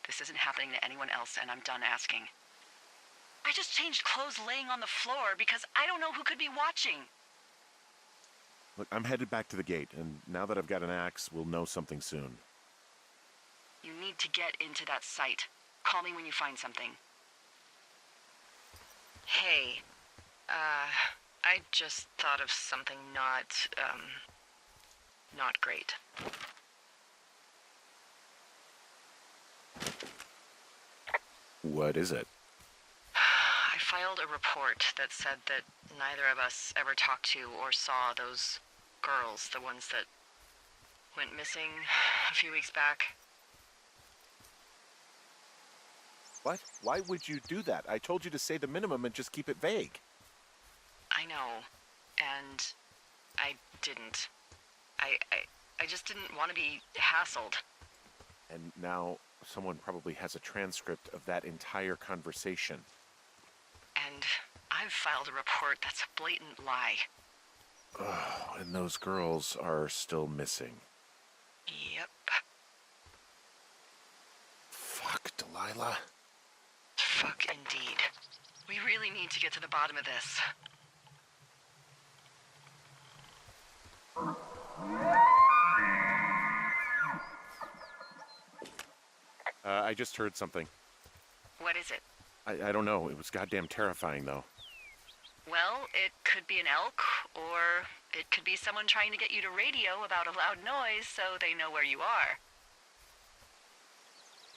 this isn't happening to anyone else, and I'm done asking. I just changed clothes laying on the floor because I don't know who could be watching. Look, I'm headed back to the gate, and now that I've got an axe, we'll know something soon. You need to get into that site. Call me when you find something. Hey, I just thought of something not great. What is it? I filed a report that said that neither of us ever talked to or saw those girls, the ones that went missing a few weeks back. What? Why would you do that? I told you to say the minimum and just keep it vague. I know, and I didn't. I just didn't want to be hassled. And now someone probably has a transcript of that entire conversation. And I've filed a report that's a blatant lie. Oh, and those girls are still missing. Yep. Fuck, Delilah. Fuck indeed. We really need to get to the bottom of this. I just heard something. What is it? I don't know. It was goddamn terrifying, though. Well, it could be an elk, or it could be someone trying to get you to radio about a loud noise so they know where you are.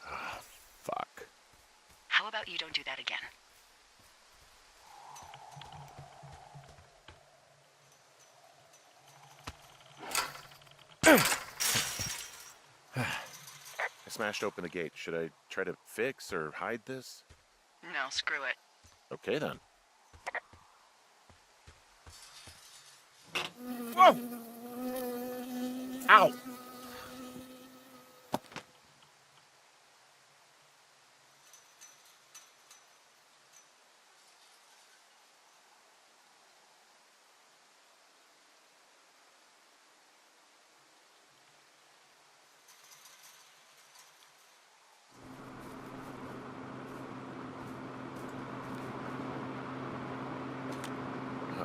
Ah, fuck. How about you don't do that again? I smashed open the gate. Should I try to fix or hide this? No, screw it. Okay, then. Whoa! Ow!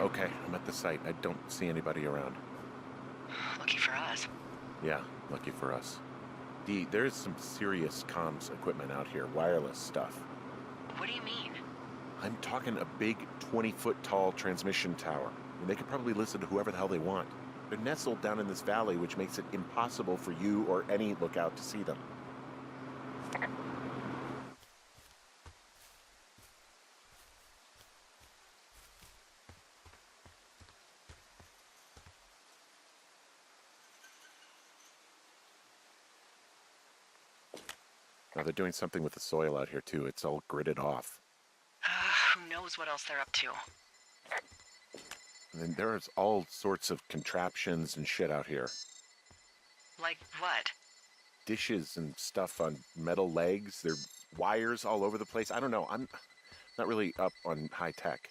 Okay, I'm at the site. I don't see anybody around. Lucky for us. Yeah, lucky for us. Dee, there's some serious comms equipment out here, wireless stuff. What do you mean? I'm talking a big 20-foot tall transmission tower. And they could probably listen to whoever the hell they want. They're nestled down in this valley, which makes it impossible for you or any lookout to see them. Now they're doing something with the soil out here too. It's all gridded off. Who knows what else they're up to? And then there's all sorts of contraptions and shit out here. Like what? Dishes and stuff on metal legs. There are wires all over the place. I don't know. I'm not really up on high tech.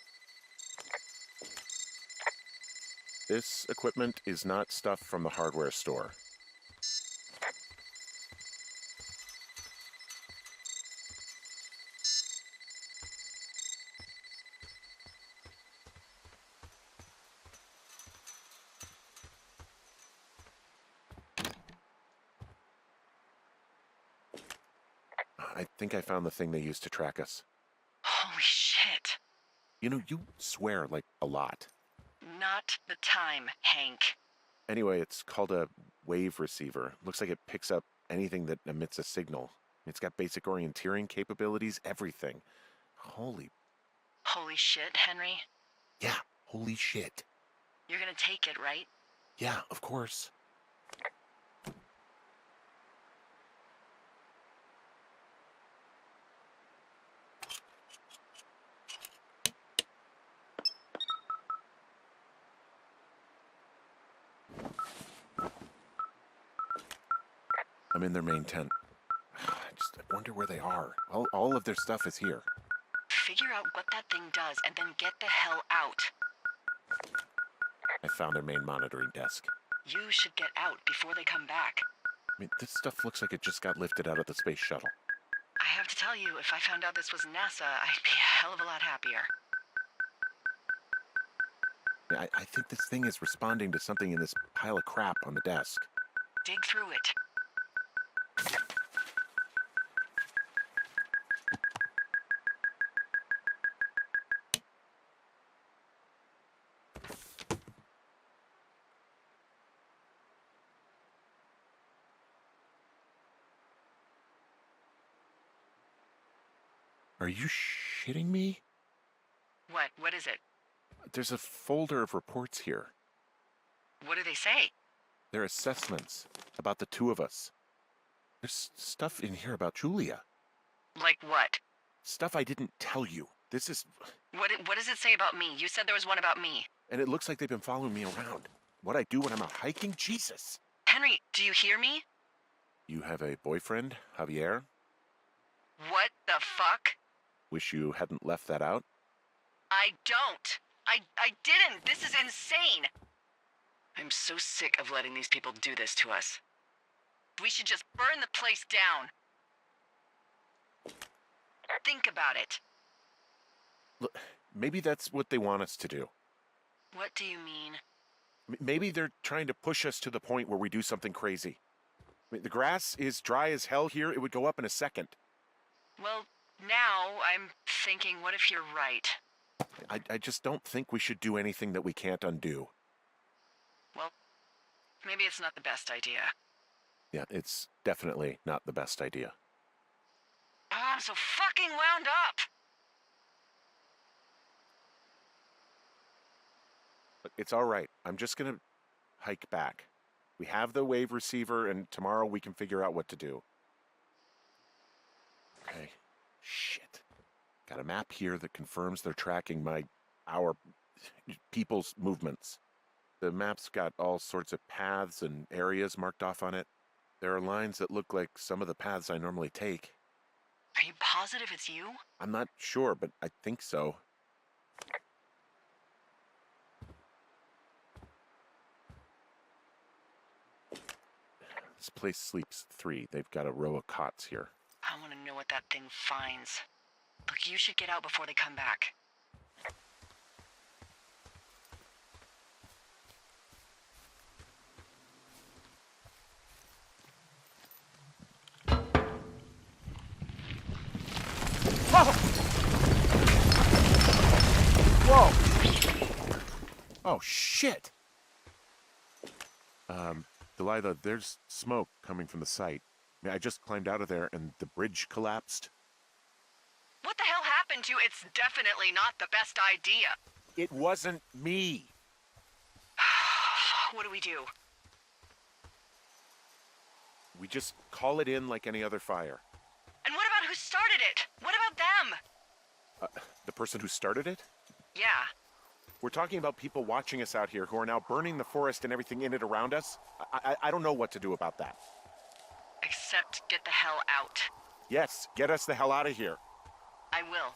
This equipment is not stuff from the hardware store. I think I found the thing they used to track us. Holy shit. You know, you swear like a lot. Not the time, Hank. Anyway, it's called a wave receiver. Looks like it picks up anything that emits a signal. It's got basic orienteering capabilities, everything. Holy Shit, Henry. Yeah, holy shit. You're gonna take it, right? Yeah, of course. I'm in their main tent. I wonder where they are. All of their stuff is here. Figure out what that thing does and then get the hell out. I found their main monitoring desk. You should get out before they come back. I mean, this stuff looks like it just got lifted out of the space shuttle. I have to tell you, if I found out this was NASA, I'd be a hell of a lot happier. I think this thing is responding to something in this pile of crap on the desk. Dig through it. Are you shitting me? What? What is it? There's a folder of reports here. What do they say? They're assessments about the two of us. There's stuff in here about Julia. Like what? Stuff I didn't tell you. This is... What does it say about me? You said there was one about me. And it looks like they've been following me around. What I do when I'm out hiking? Jesus. Henry, do you hear me? You have a boyfriend, Javier? What the fuck? Wish you hadn't left that out. I don't. I didn't. This is insane. I'm so sick of letting these people do this to us. We should just burn the place down. Think about it. Look, maybe that's what they want us to do. What do you mean? Maybe they're trying to push us to the point where we do something crazy. I mean, the grass is dry as hell here. It would go up in a second. Well, now I'm thinking, what if you're right? I just don't think we should do anything that we can't undo. Well, maybe it's not the best idea. Yeah, it's definitely not the best idea. Oh, I'm so fucking wound up! Look, it's all right. I'm just gonna hike back. We have the wave receiver, and tomorrow we can figure out what to do. Okay. Shit. Got a map here that confirms they're tracking our people's movements. The map's got all sorts of paths and areas marked off on it. There are lines that look like some of the paths I normally take. Are you positive it's you? I'm not sure, but I think so. This place sleeps 3. They've got a row of cots here. I want to know what that thing finds. Look, you should get out before they come back. Whoa! Oh, shit! Delilah, there's smoke coming from the site. I just climbed out of there and the bridge collapsed. What the hell happened to It's definitely not the best idea? It wasn't me. What do we do? We just call it in like any other fire. And what about who started it? What about them? The person who started it? Yeah. We're talking about people watching us out here who are now burning the forest and everything in it around us. I don't know what to do about that. Except get the hell out. Yes, get us the hell out of here. I will.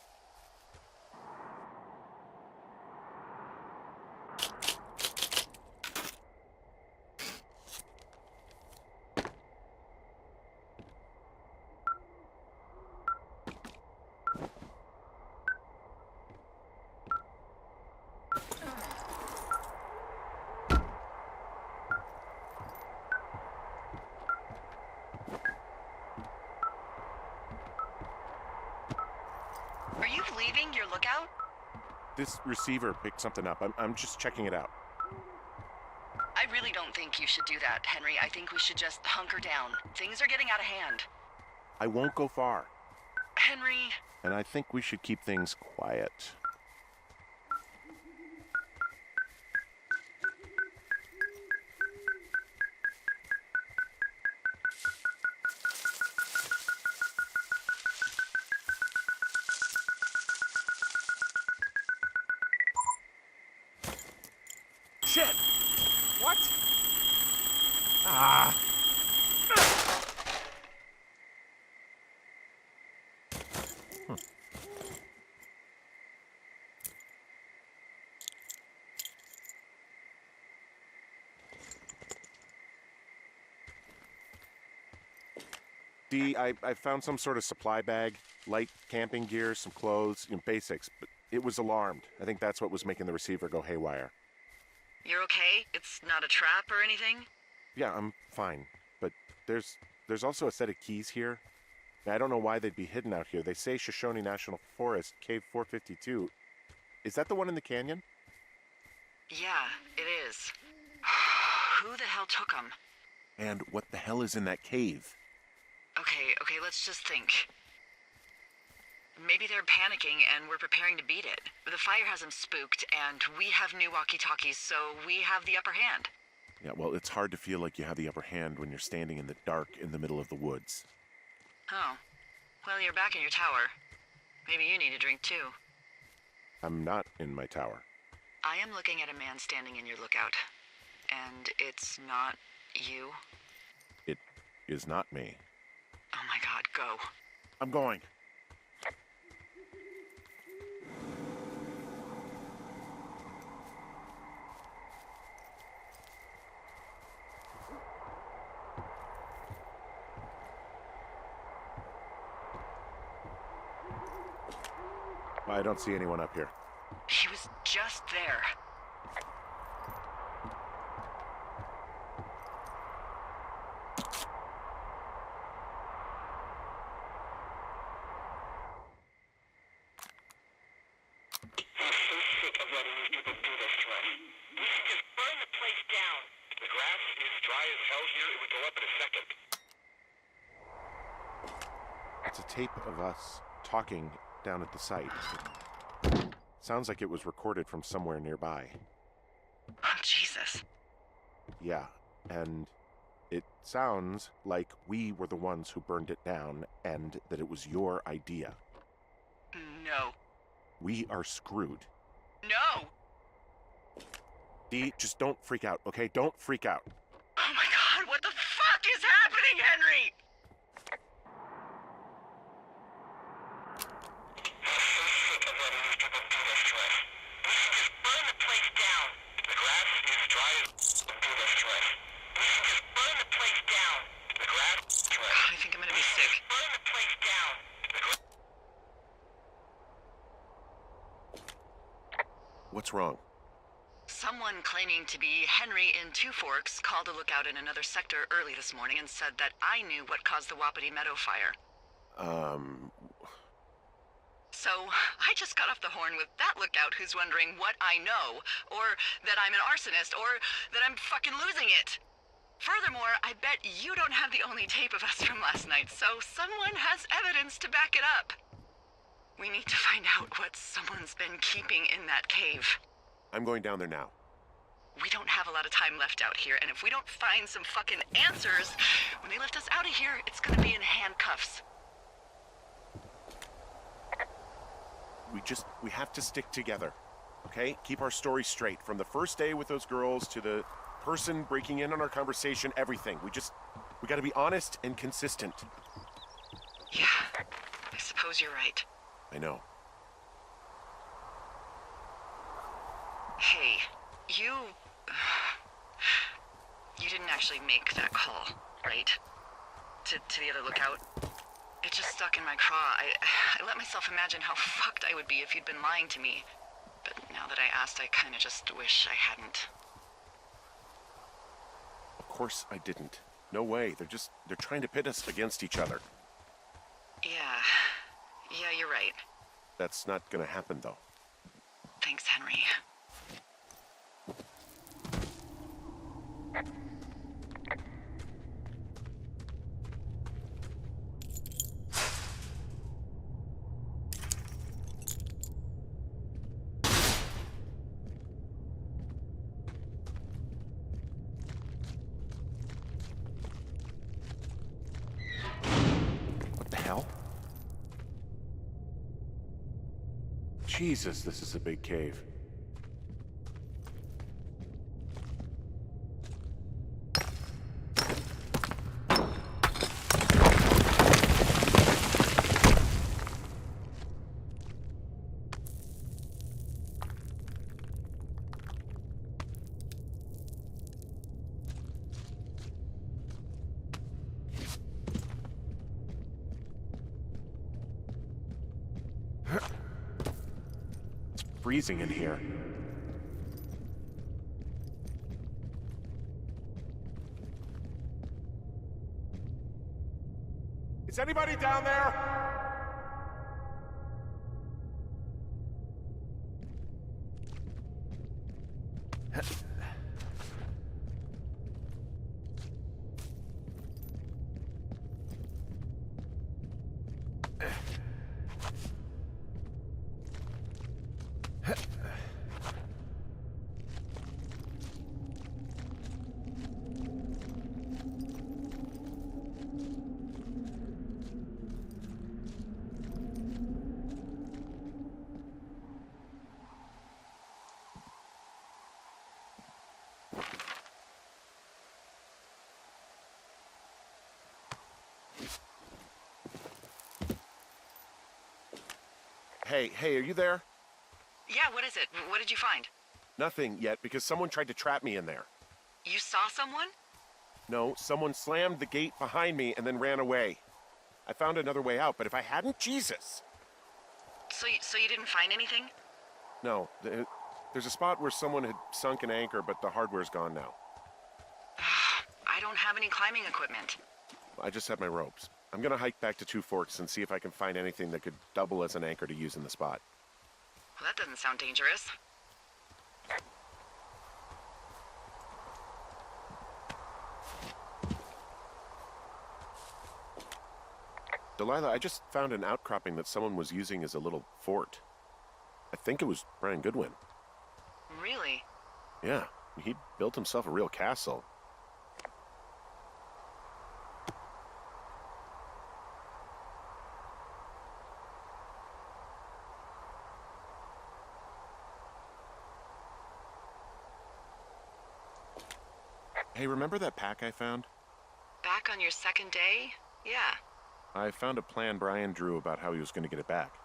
Are you leaving your lookout? This receiver picked something up. I'm just checking it out. I really don't think you should do that, Henry. I think we should just hunker down. Things are getting out of hand. I won't go far. Henry... And I think we should keep things quiet. Shit! What? Ah! Dee, I found some sort of supply bag, light camping gear, some clothes, basics, but it was alarmed. I think that's what was making the receiver go haywire. You're okay? It's not a trap or anything? Yeah, I'm fine, but there's also a set of keys here. Now, I don't know why they'd be hidden out here. They say Shoshone National Forest, Cave 452. Is that the one in the canyon? Yeah, it is. Who the hell took them? And what the hell is in that cave? Okay, let's just think. Maybe they're panicking and we're preparing to beat it. The fire has them spooked, and we have new walkie-talkies, so we have the upper hand. Yeah, well, it's hard to feel like you have the upper hand when you're standing in the dark in the middle of the woods. Oh. Well, you're back in your tower. Maybe you need a drink, too. I'm not in my tower. I am looking at a man standing in your lookout. And it's not you? It is not me. Oh my god, go. I'm going. I don't see anyone up here. He was just there. It's a tape of us talking down at the site. Sounds like it was recorded from somewhere nearby. Oh, Jesus. Yeah, and it sounds like we were the ones who burned it down and that it was your idea. No. We are screwed. No! Dee, just don't freak out, okay? Don't freak out. Oh my god, what the fuck is happening, Henry? God, I think I'm gonna be sick. What's wrong? Someone claiming to be Henry in Two Forks called a lookout in another sector early this morning and said that I knew what caused the Wapiti Meadow fire. So I just got off the horn with that lookout who's wondering what I know, or that I'm an arsonist, or that I'm fucking losing it. Furthermore, I bet you don't have the only tape of us from last night, so someone has evidence to back it up. We need to find out what someone's been keeping in that cave. I'm going down there now. We don't have a lot of time left out here, and if we don't find some fucking answers, when they lift us out of here, it's gonna be in handcuffs. We have to stick together, okay? Keep our story straight. From the first day with those girls to the person breaking in on our conversation, everything. We gotta be honest and consistent. Yeah, I suppose you're right. I know. Hey, you didn't actually make that call, right? To the other lookout? It just stuck in my craw. I let myself imagine how fucked I would be if you'd been lying to me. But now that I asked, I kinda just wish I hadn't. Of course I didn't. No way. They're trying to pit us against each other. Yeah, you're right. That's not gonna happen, though. Thanks, Henry. What the hell? Jesus, this is a big cave. Freezing in here. Is anybody down there? Hey, are you there? Yeah, what is it? What did you find? Nothing yet, because someone tried to trap me in there. You saw someone? No, someone slammed the gate behind me and then ran away. I found another way out, but if I hadn't, Jesus! So you didn't find anything? No, there's a spot where someone had sunk an anchor, but the hardware's gone now. I don't have any climbing equipment. I just have my ropes. I'm gonna hike back to Two Forks and see if I can find anything that could double as an anchor to use in the spot. Well, that doesn't sound dangerous. Delilah, I just found an outcropping that someone was using as a little fort. I think it was Brian Goodwin. Really? Yeah, he built himself a real castle. Hey, remember that pack I found? Back on your second day? Yeah. I found a plan Brian drew about how he was going to get it back.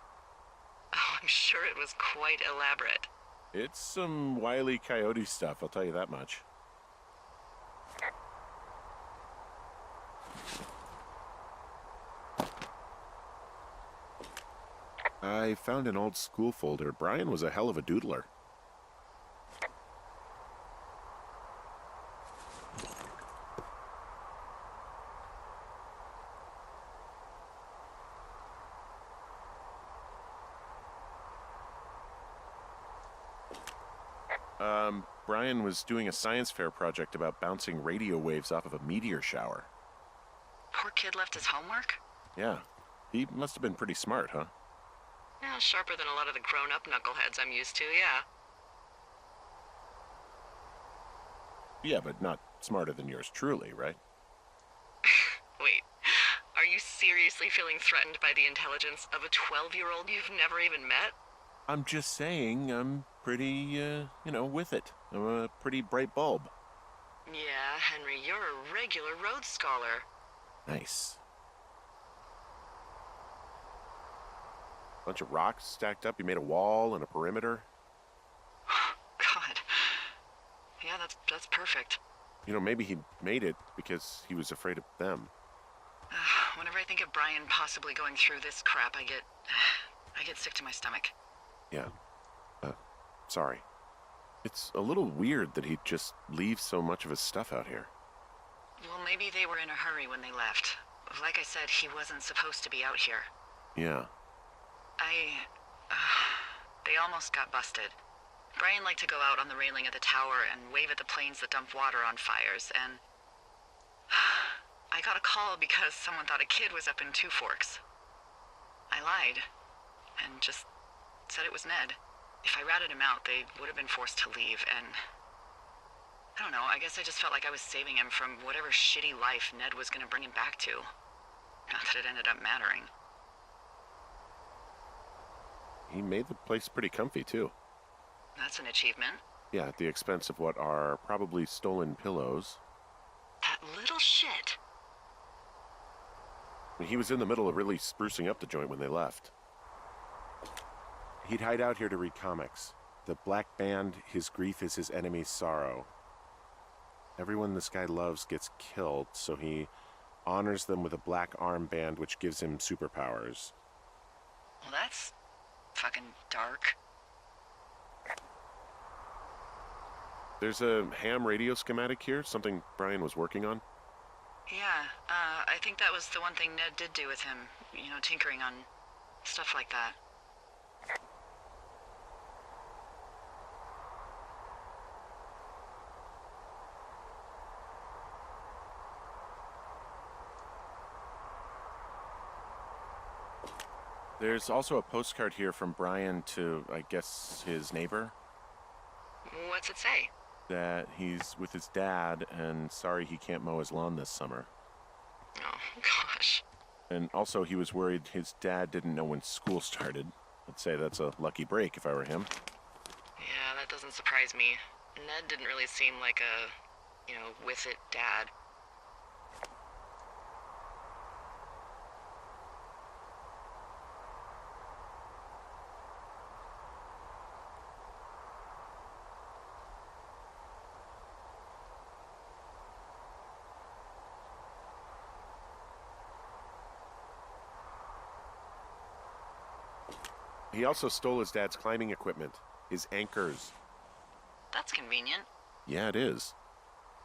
Oh, I'm sure it was quite elaborate. It's some Wile E. Coyote stuff, I'll tell you that much. I found an old school folder. Brian was a hell of a doodler. Brian was doing a science fair project about bouncing radio waves off of a meteor shower. Poor kid left his homework? Yeah. He must have been pretty smart, huh? Yeah, sharper than a lot of the grown-up knuckleheads I'm used to, yeah. Yeah, but not smarter than yours truly, right? Wait, are you seriously feeling threatened by the intelligence of a 12-year-old you've never even met? I'm just saying I'm pretty, with it. I'm a pretty bright bulb. Yeah, Henry, you're a regular Rhodes Scholar. Nice. Bunch of rocks stacked up. You made a wall and a perimeter. God. Yeah, that's perfect. Maybe he made it because he was afraid of them. Whenever I think of Brian possibly going through this crap, I get sick to my stomach. Yeah. Sorry. It's a little weird that he'd just leave so much of his stuff out here. Well, maybe they were in a hurry when they left. Like I said, he wasn't supposed to be out here. Yeah. They almost got busted. Brian liked to go out on the railing of the tower and wave at the planes that dump water on fires, and I got a call because someone thought a kid was up in Two Forks. I lied, and just said it was Ned. If I ratted him out, they would have been forced to leave, and I don't know, I guess I just felt like I was saving him from whatever shitty life Ned was gonna bring him back to. Not that it ended up mattering. He made the place pretty comfy, too. That's an achievement. Yeah, at the expense of what are probably stolen pillows. That little shit. He was in the middle of really sprucing up the joint when they left. He'd hide out here to read comics. The Black Band, his grief is his enemy's sorrow. Everyone this guy loves gets killed, so he honors them with a black armband which gives him superpowers. Well, that's fucking dark. There's a ham radio schematic here, something Brian was working on. Yeah, I think that was the one thing Ned did do with him. Tinkering on stuff like that. There's also a postcard here from Brian to, I guess, his neighbor. What's it say? That he's with his dad and sorry he can't mow his lawn this summer. Oh, gosh. And also he was worried his dad didn't know when school started. I'd say that's a lucky break if I were him. Yeah, that doesn't surprise me. Ned didn't really seem like a, with it dad. He also stole his dad's climbing equipment, his anchors. That's convenient. Yeah, it is.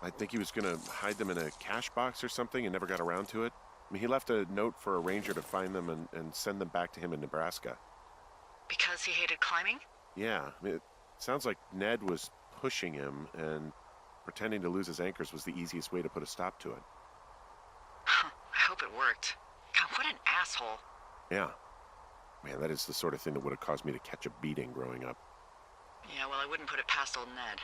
I think he was going to hide them in a cash box or something and never got around to it. He left a note for a ranger to find them and send them back to him in Nebraska. Because he hated climbing? Yeah, it sounds like Ned was pushing him, and pretending to lose his anchors was the easiest way to put a stop to it. Huh, I hope it worked. God, what an asshole. Yeah. Man, that is the sort of thing that would have caused me to catch a beating growing up. Yeah, well, I wouldn't put it past old Ned.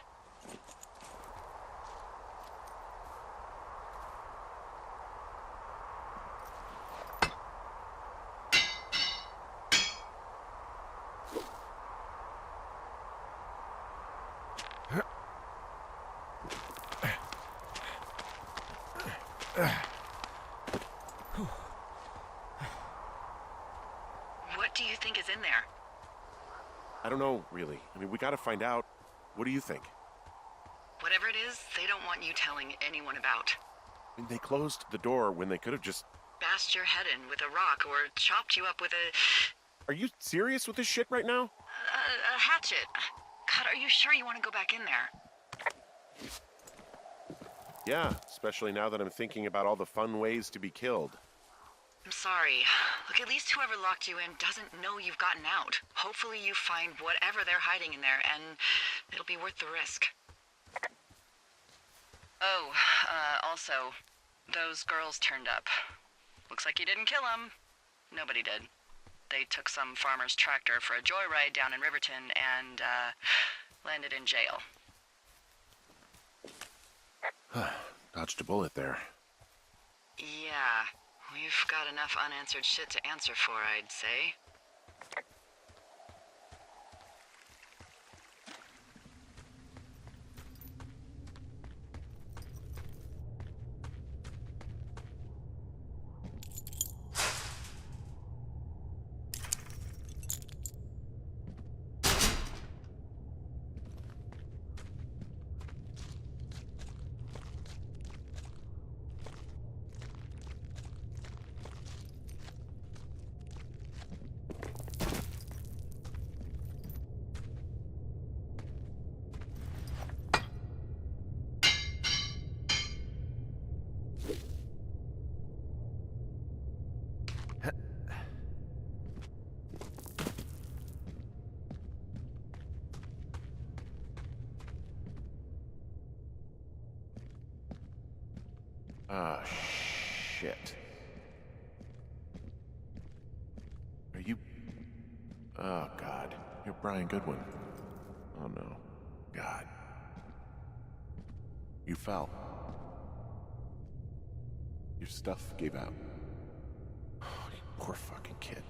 What do you think is in there? I don't know, really. We gotta find out. What do you think? Whatever it is, they don't want you telling anyone about. They closed the door when they could have just... Bashed your head in with a rock or chopped you up with Are you serious with this shit right now? a hatchet. God, are you sure you want to go back in there? Yeah, especially now that I'm thinking about all the fun ways to be killed. I'm sorry. Look, at least whoever locked you in doesn't know you've gotten out. Hopefully you find whatever they're hiding in there, and it'll be worth the risk. Oh, also, those girls turned up. Looks like you didn't kill them. Nobody did. They took some farmer's tractor for a joyride down in Riverton and, landed in jail. Dodged a bullet there. Yeah, we've got enough unanswered shit to answer for, I'd say. Ah, shit. Are you... Oh, God. You're Brian Goodwin. Oh, no. God. You fell. Your stuff gave out. Oh, you poor fucking kid.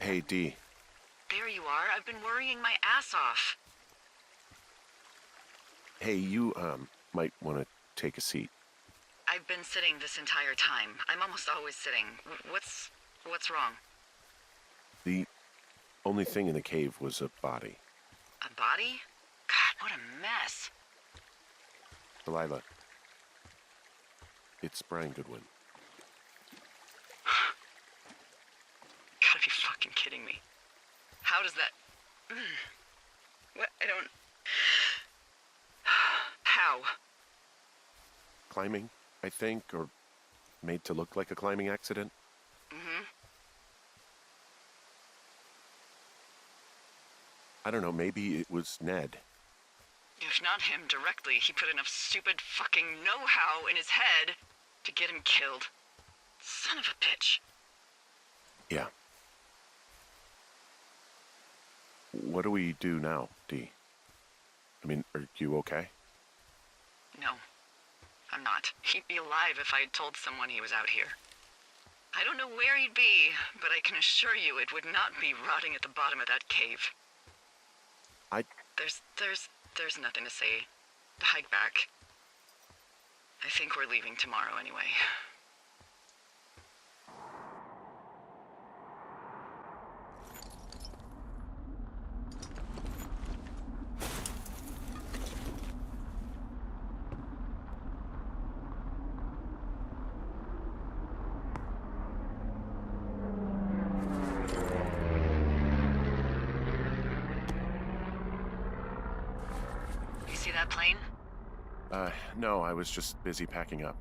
Hey, Dee. There you are. I've been worrying my ass off. Hey, you, might want to take a seat. I've been sitting this entire time. I'm almost always sitting. What's wrong? The only thing in the cave was a body. A body? God, what a mess. Delilah. It's Brian Goodwin. Gotta be fucking kidding me. How does that... What? I don't... How? Climbing, I think, or made to look like a climbing accident. Mm-hmm. I don't know, maybe it was Ned. If not him directly, he put enough stupid fucking know-how in his head to get him killed. Son of a bitch. Yeah. What do we do now, Dee? I mean, are you okay? No, I'm not. He'd be alive if I had told someone he was out here. I don't know where he'd be, but I can assure you it would not be rotting at the bottom of that cave. There's nothing to say. Hike back. I think we're leaving tomorrow anyway. That plane? No, I was just busy packing up.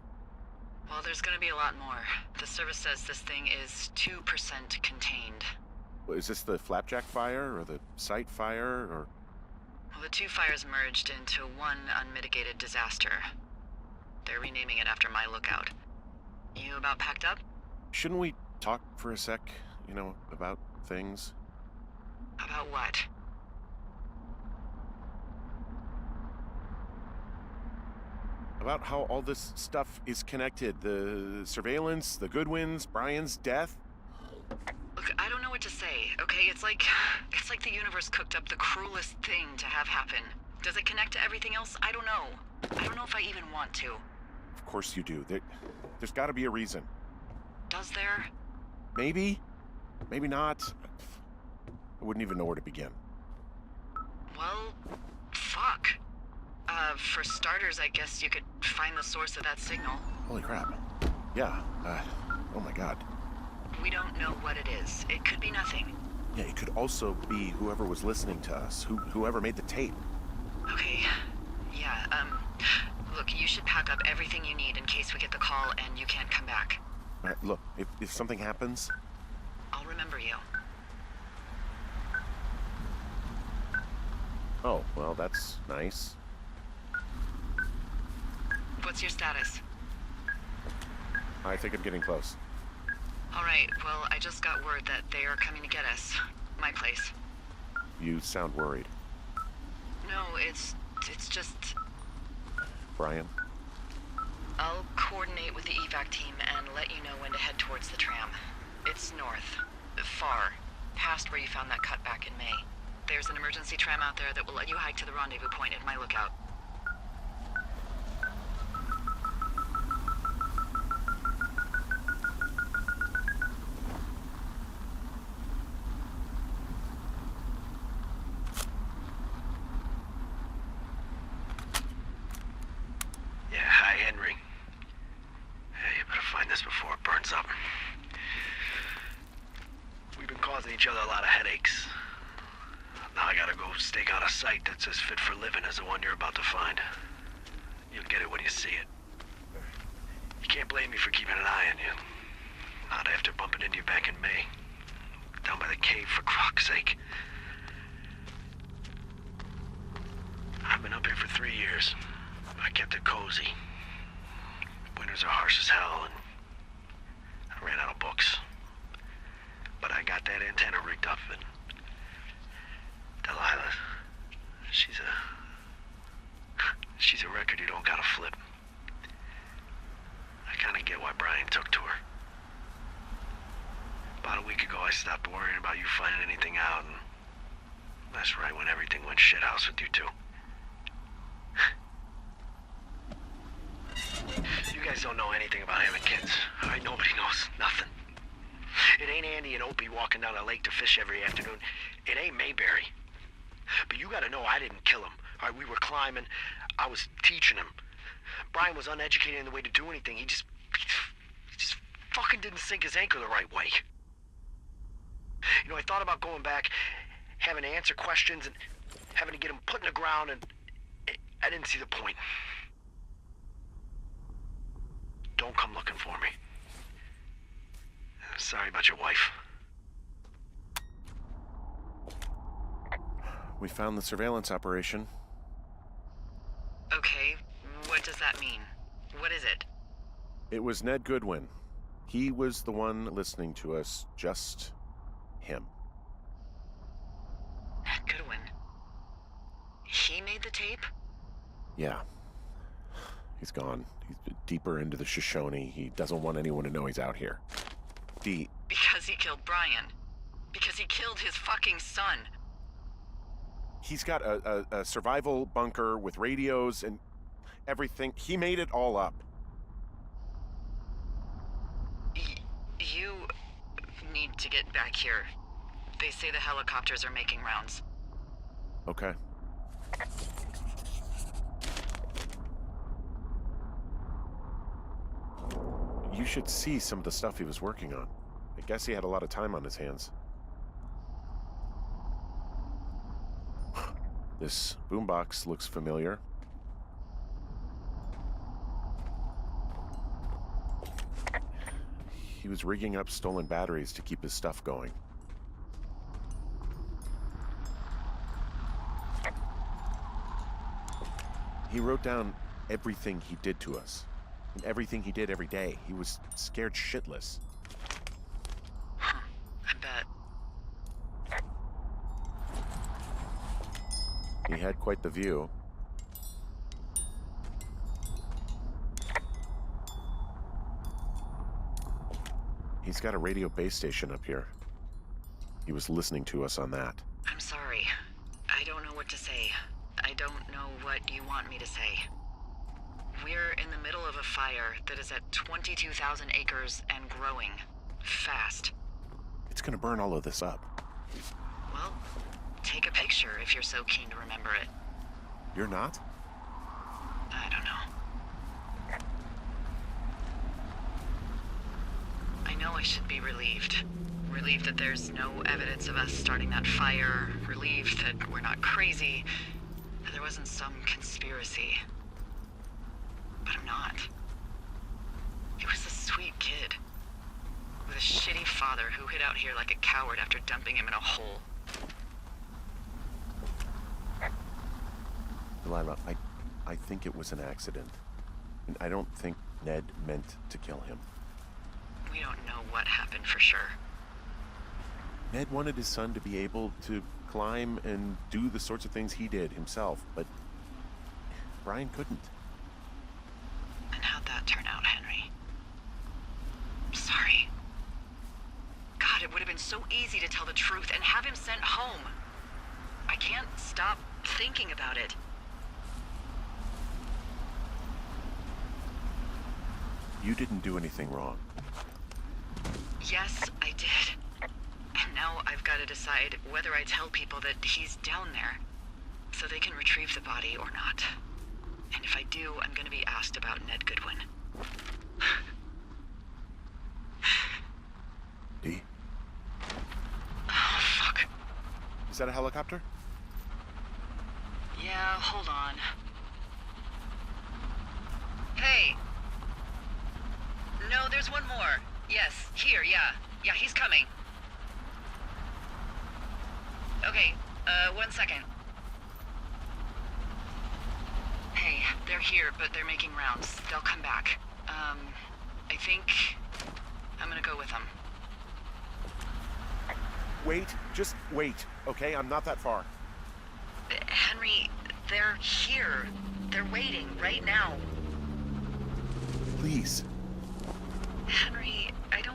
Well, there's gonna be a lot more. The service says this thing is 2% contained. Is this the Flapjack fire, or the site fire, or... Well, the two fires merged into one unmitigated disaster. They're renaming it after my lookout. You about packed up? Shouldn't we talk for a sec, you know, about things? About what? About how all this stuff is connected. The surveillance, the Goodwins, Brian's death. Look, I don't know what to say, okay? It's like the universe cooked up the cruelest thing to have happen. Does it connect to everything else? I don't know. I don't know if I even want to. Of course you do. There's got to be a reason. Does there? Maybe. Maybe not. I wouldn't even know where to begin. Well, fuck. For starters, I guess you could find the source of that signal. Holy crap. Yeah. Oh my god. We don't know what it is. It could be nothing. Yeah, it could also be whoever was listening to us, whoever made the tape. Okay. Yeah, look, you should pack up everything you need in case we get the call and you can't come back. All right, look, if something happens... I'll remember you. Oh, well, that's nice. What's your status? I think I'm getting close. All right, well, I just got word that they are coming to get us. My place. You sound worried. No, it's just... Brian? I'll coordinate with the evac team and let you know when to head towards the tram. It's north. Far. Past where you found that cut back in May. There's an emergency tram out there that will let you hike to the rendezvous point at my lookout. Yeah, hi, Henry. Hey, you better find this before it burns up. We've been causing each other a lot of headaches. Now I gotta go stake out a site that's as fit for living as the one you're about to find. You'll get it when you see it. You can't blame me for keeping an eye on you. Not after bumping into you back in May. Down by the cave, for croc's sake. I've been up here for 3 years. I kept it cozy. Winters are harsh as hell, and I ran out of books. But I got that antenna rigged up, and Delilah, she's a record you don't gotta flip. I kinda get why Brian took to her. About a week ago, I stopped worrying about you finding anything out, and that's right when everything went shithouse with you two. You guys don't know anything about having kids. All right, nobody knows nothing. It ain't Andy and Opie walking down the lake to fish every afternoon. It ain't Mayberry. But you gotta know I didn't kill him. All right, we were climbing. I was teaching him. Brian was uneducated in the way to do anything. He just fucking didn't sink his anchor the right way. You know, I thought about going back, having to answer questions, and having to get him put in the ground, and I didn't see the point. Don't come looking for me. Sorry about your wife. We found the surveillance operation. Okay, what does that mean? What is it? It was Ned Goodwin. He was the one listening to us, just him. Goodwin. He made the tape? Yeah. He's gone. He's deeper into the Shoshone. He doesn't want anyone to know he's out here. Because he killed Brian. Because he killed his fucking son. He's got a survival bunker with radios and everything. He made it all up. You need to get back here. They say the helicopters are making rounds. Okay. You should see some of the stuff he was working on. I guess he had a lot of time on his hands. This boombox looks familiar. He was rigging up stolen batteries to keep his stuff going. He wrote down everything he did to us. And everything he did every day. He was scared shitless. I bet. He had quite the view. He's got a radio base station up here. He was listening to us on that. I'm sorry. I don't know what to say. I don't know what you want me to say. We're in the middle of a fire that is at 22,000 acres and growing. Fast. It's gonna burn all of this up. Well, take a picture if you're so keen to remember it. You're not? I don't know. I know I should be relieved. Relieved that there's no evidence of us starting that fire. Relieved that we're not crazy. That there wasn't some conspiracy. But I'm not. He was a sweet kid. With a shitty father who hid out here like a coward after dumping him in a hole. Delilah, I think it was an accident. And I don't think Ned meant to kill him. We don't know what happened for sure. Ned wanted his son to be able to climb and do the sorts of things he did himself, but Brian couldn't. And how'd that turn out, Henry? I'm sorry. God, it would have been so easy to tell the truth and have him sent home. I can't stop thinking about it. You didn't do anything wrong. Yes, I did. And now I've got to decide whether I tell people that he's down there so they can retrieve the body or not. And if I do, I'm going to be asked about Ned Goodwin. Dee? Oh, fuck. Is that a helicopter? Yeah, hold on. Hey! No, there's one more. Yes, here, yeah. Yeah, he's coming. Okay, 1 second. Hey, they're here, but they're making rounds. They'll come back. I think I'm gonna go with them. Wait, just wait, okay? I'm not that far. Henry, they're here. They're waiting right now. Please. Henry, I don't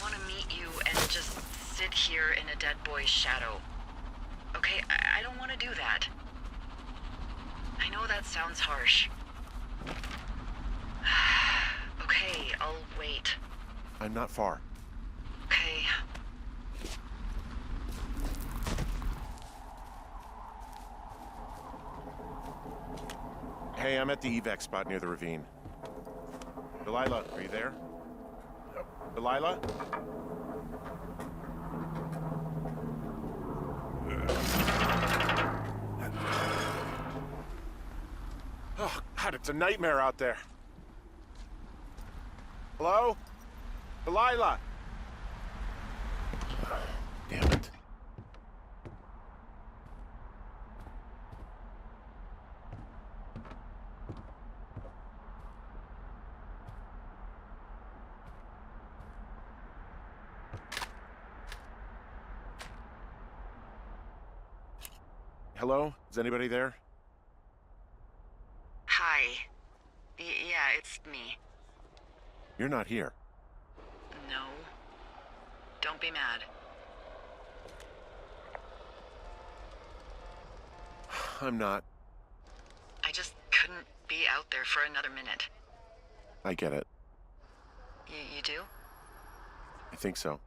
want to meet you and just sit here in a dead boy's shadow. Okay, I don't want to do that. I know that sounds harsh. Okay, I'll wait. I'm not far. Okay. Hey, I'm at the evac spot near the ravine. Delilah, are you there? Delilah? Oh, God, it's a nightmare out there. Hello? Delilah! Damn it. Hello? Is anybody there? Hi. Yeah, it's me. You're not here. No. Don't be mad. I'm not. I just couldn't be out there for another minute. I get it. You do? I think so.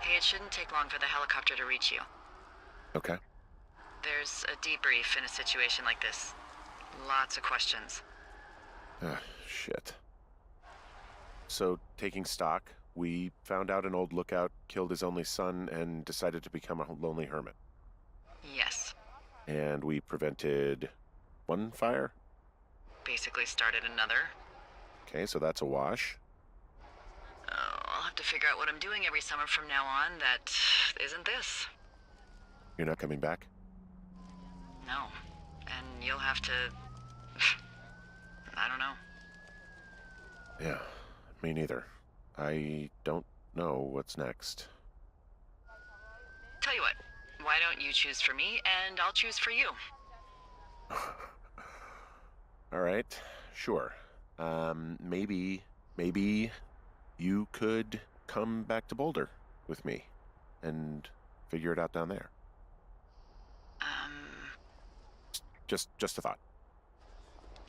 Hey, it shouldn't take long for the helicopter to reach you. Okay. There's a debrief in a situation like this. Lots of questions. Shit. So, taking stock, we found out an old lookout killed his only son and decided to become a lonely hermit. Yes. And we prevented one fire? Basically started another. Okay, so that's a wash. I'll have to figure out what I'm doing every summer from now on that isn't this. You're not coming back? No. And you'll have to... I don't know. Yeah, me neither. I don't know what's next. Tell you what, why don't you choose for me and I'll choose for you? All right, sure. Maybe you could come back to Boulder with me and figure it out down there. Just a thought.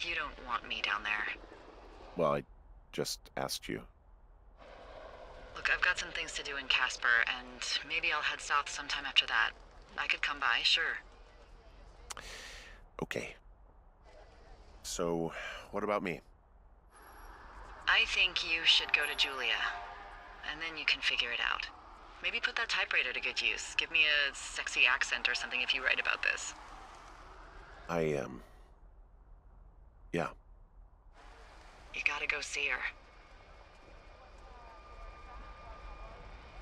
You don't want me down there. Well, I just asked you. Look, I've got some things to do in Casper, and maybe I'll head south sometime after that. I could come by, sure. Okay. So, what about me? I think you should go to Julia, and then you can figure it out. Maybe put that typewriter to good use. Give me a sexy accent or something if you write about this. Yeah. You gotta go see her.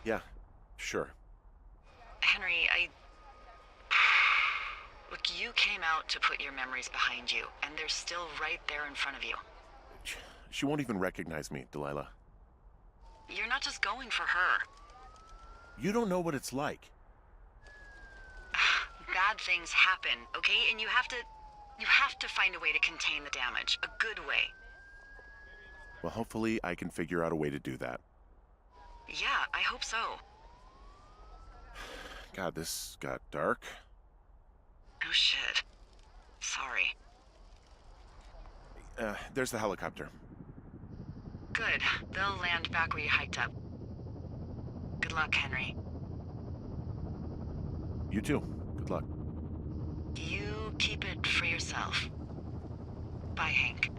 Yeah, sure. Henry, Look, you came out to put your memories behind you, and they're still right there in front of you. She won't even recognize me, Delilah. You're not just going for her. You don't know what it's like. Bad things happen, okay? And you have to find a way to contain the damage. A good way. Well, hopefully I can figure out a way to do that. Yeah, I hope so. God, this got dark. Oh shit. Sorry. There's the helicopter. Good. They'll land back where you hiked up. Good luck, Henry. You too. Good luck. You keep it for yourself. Bye, Hank.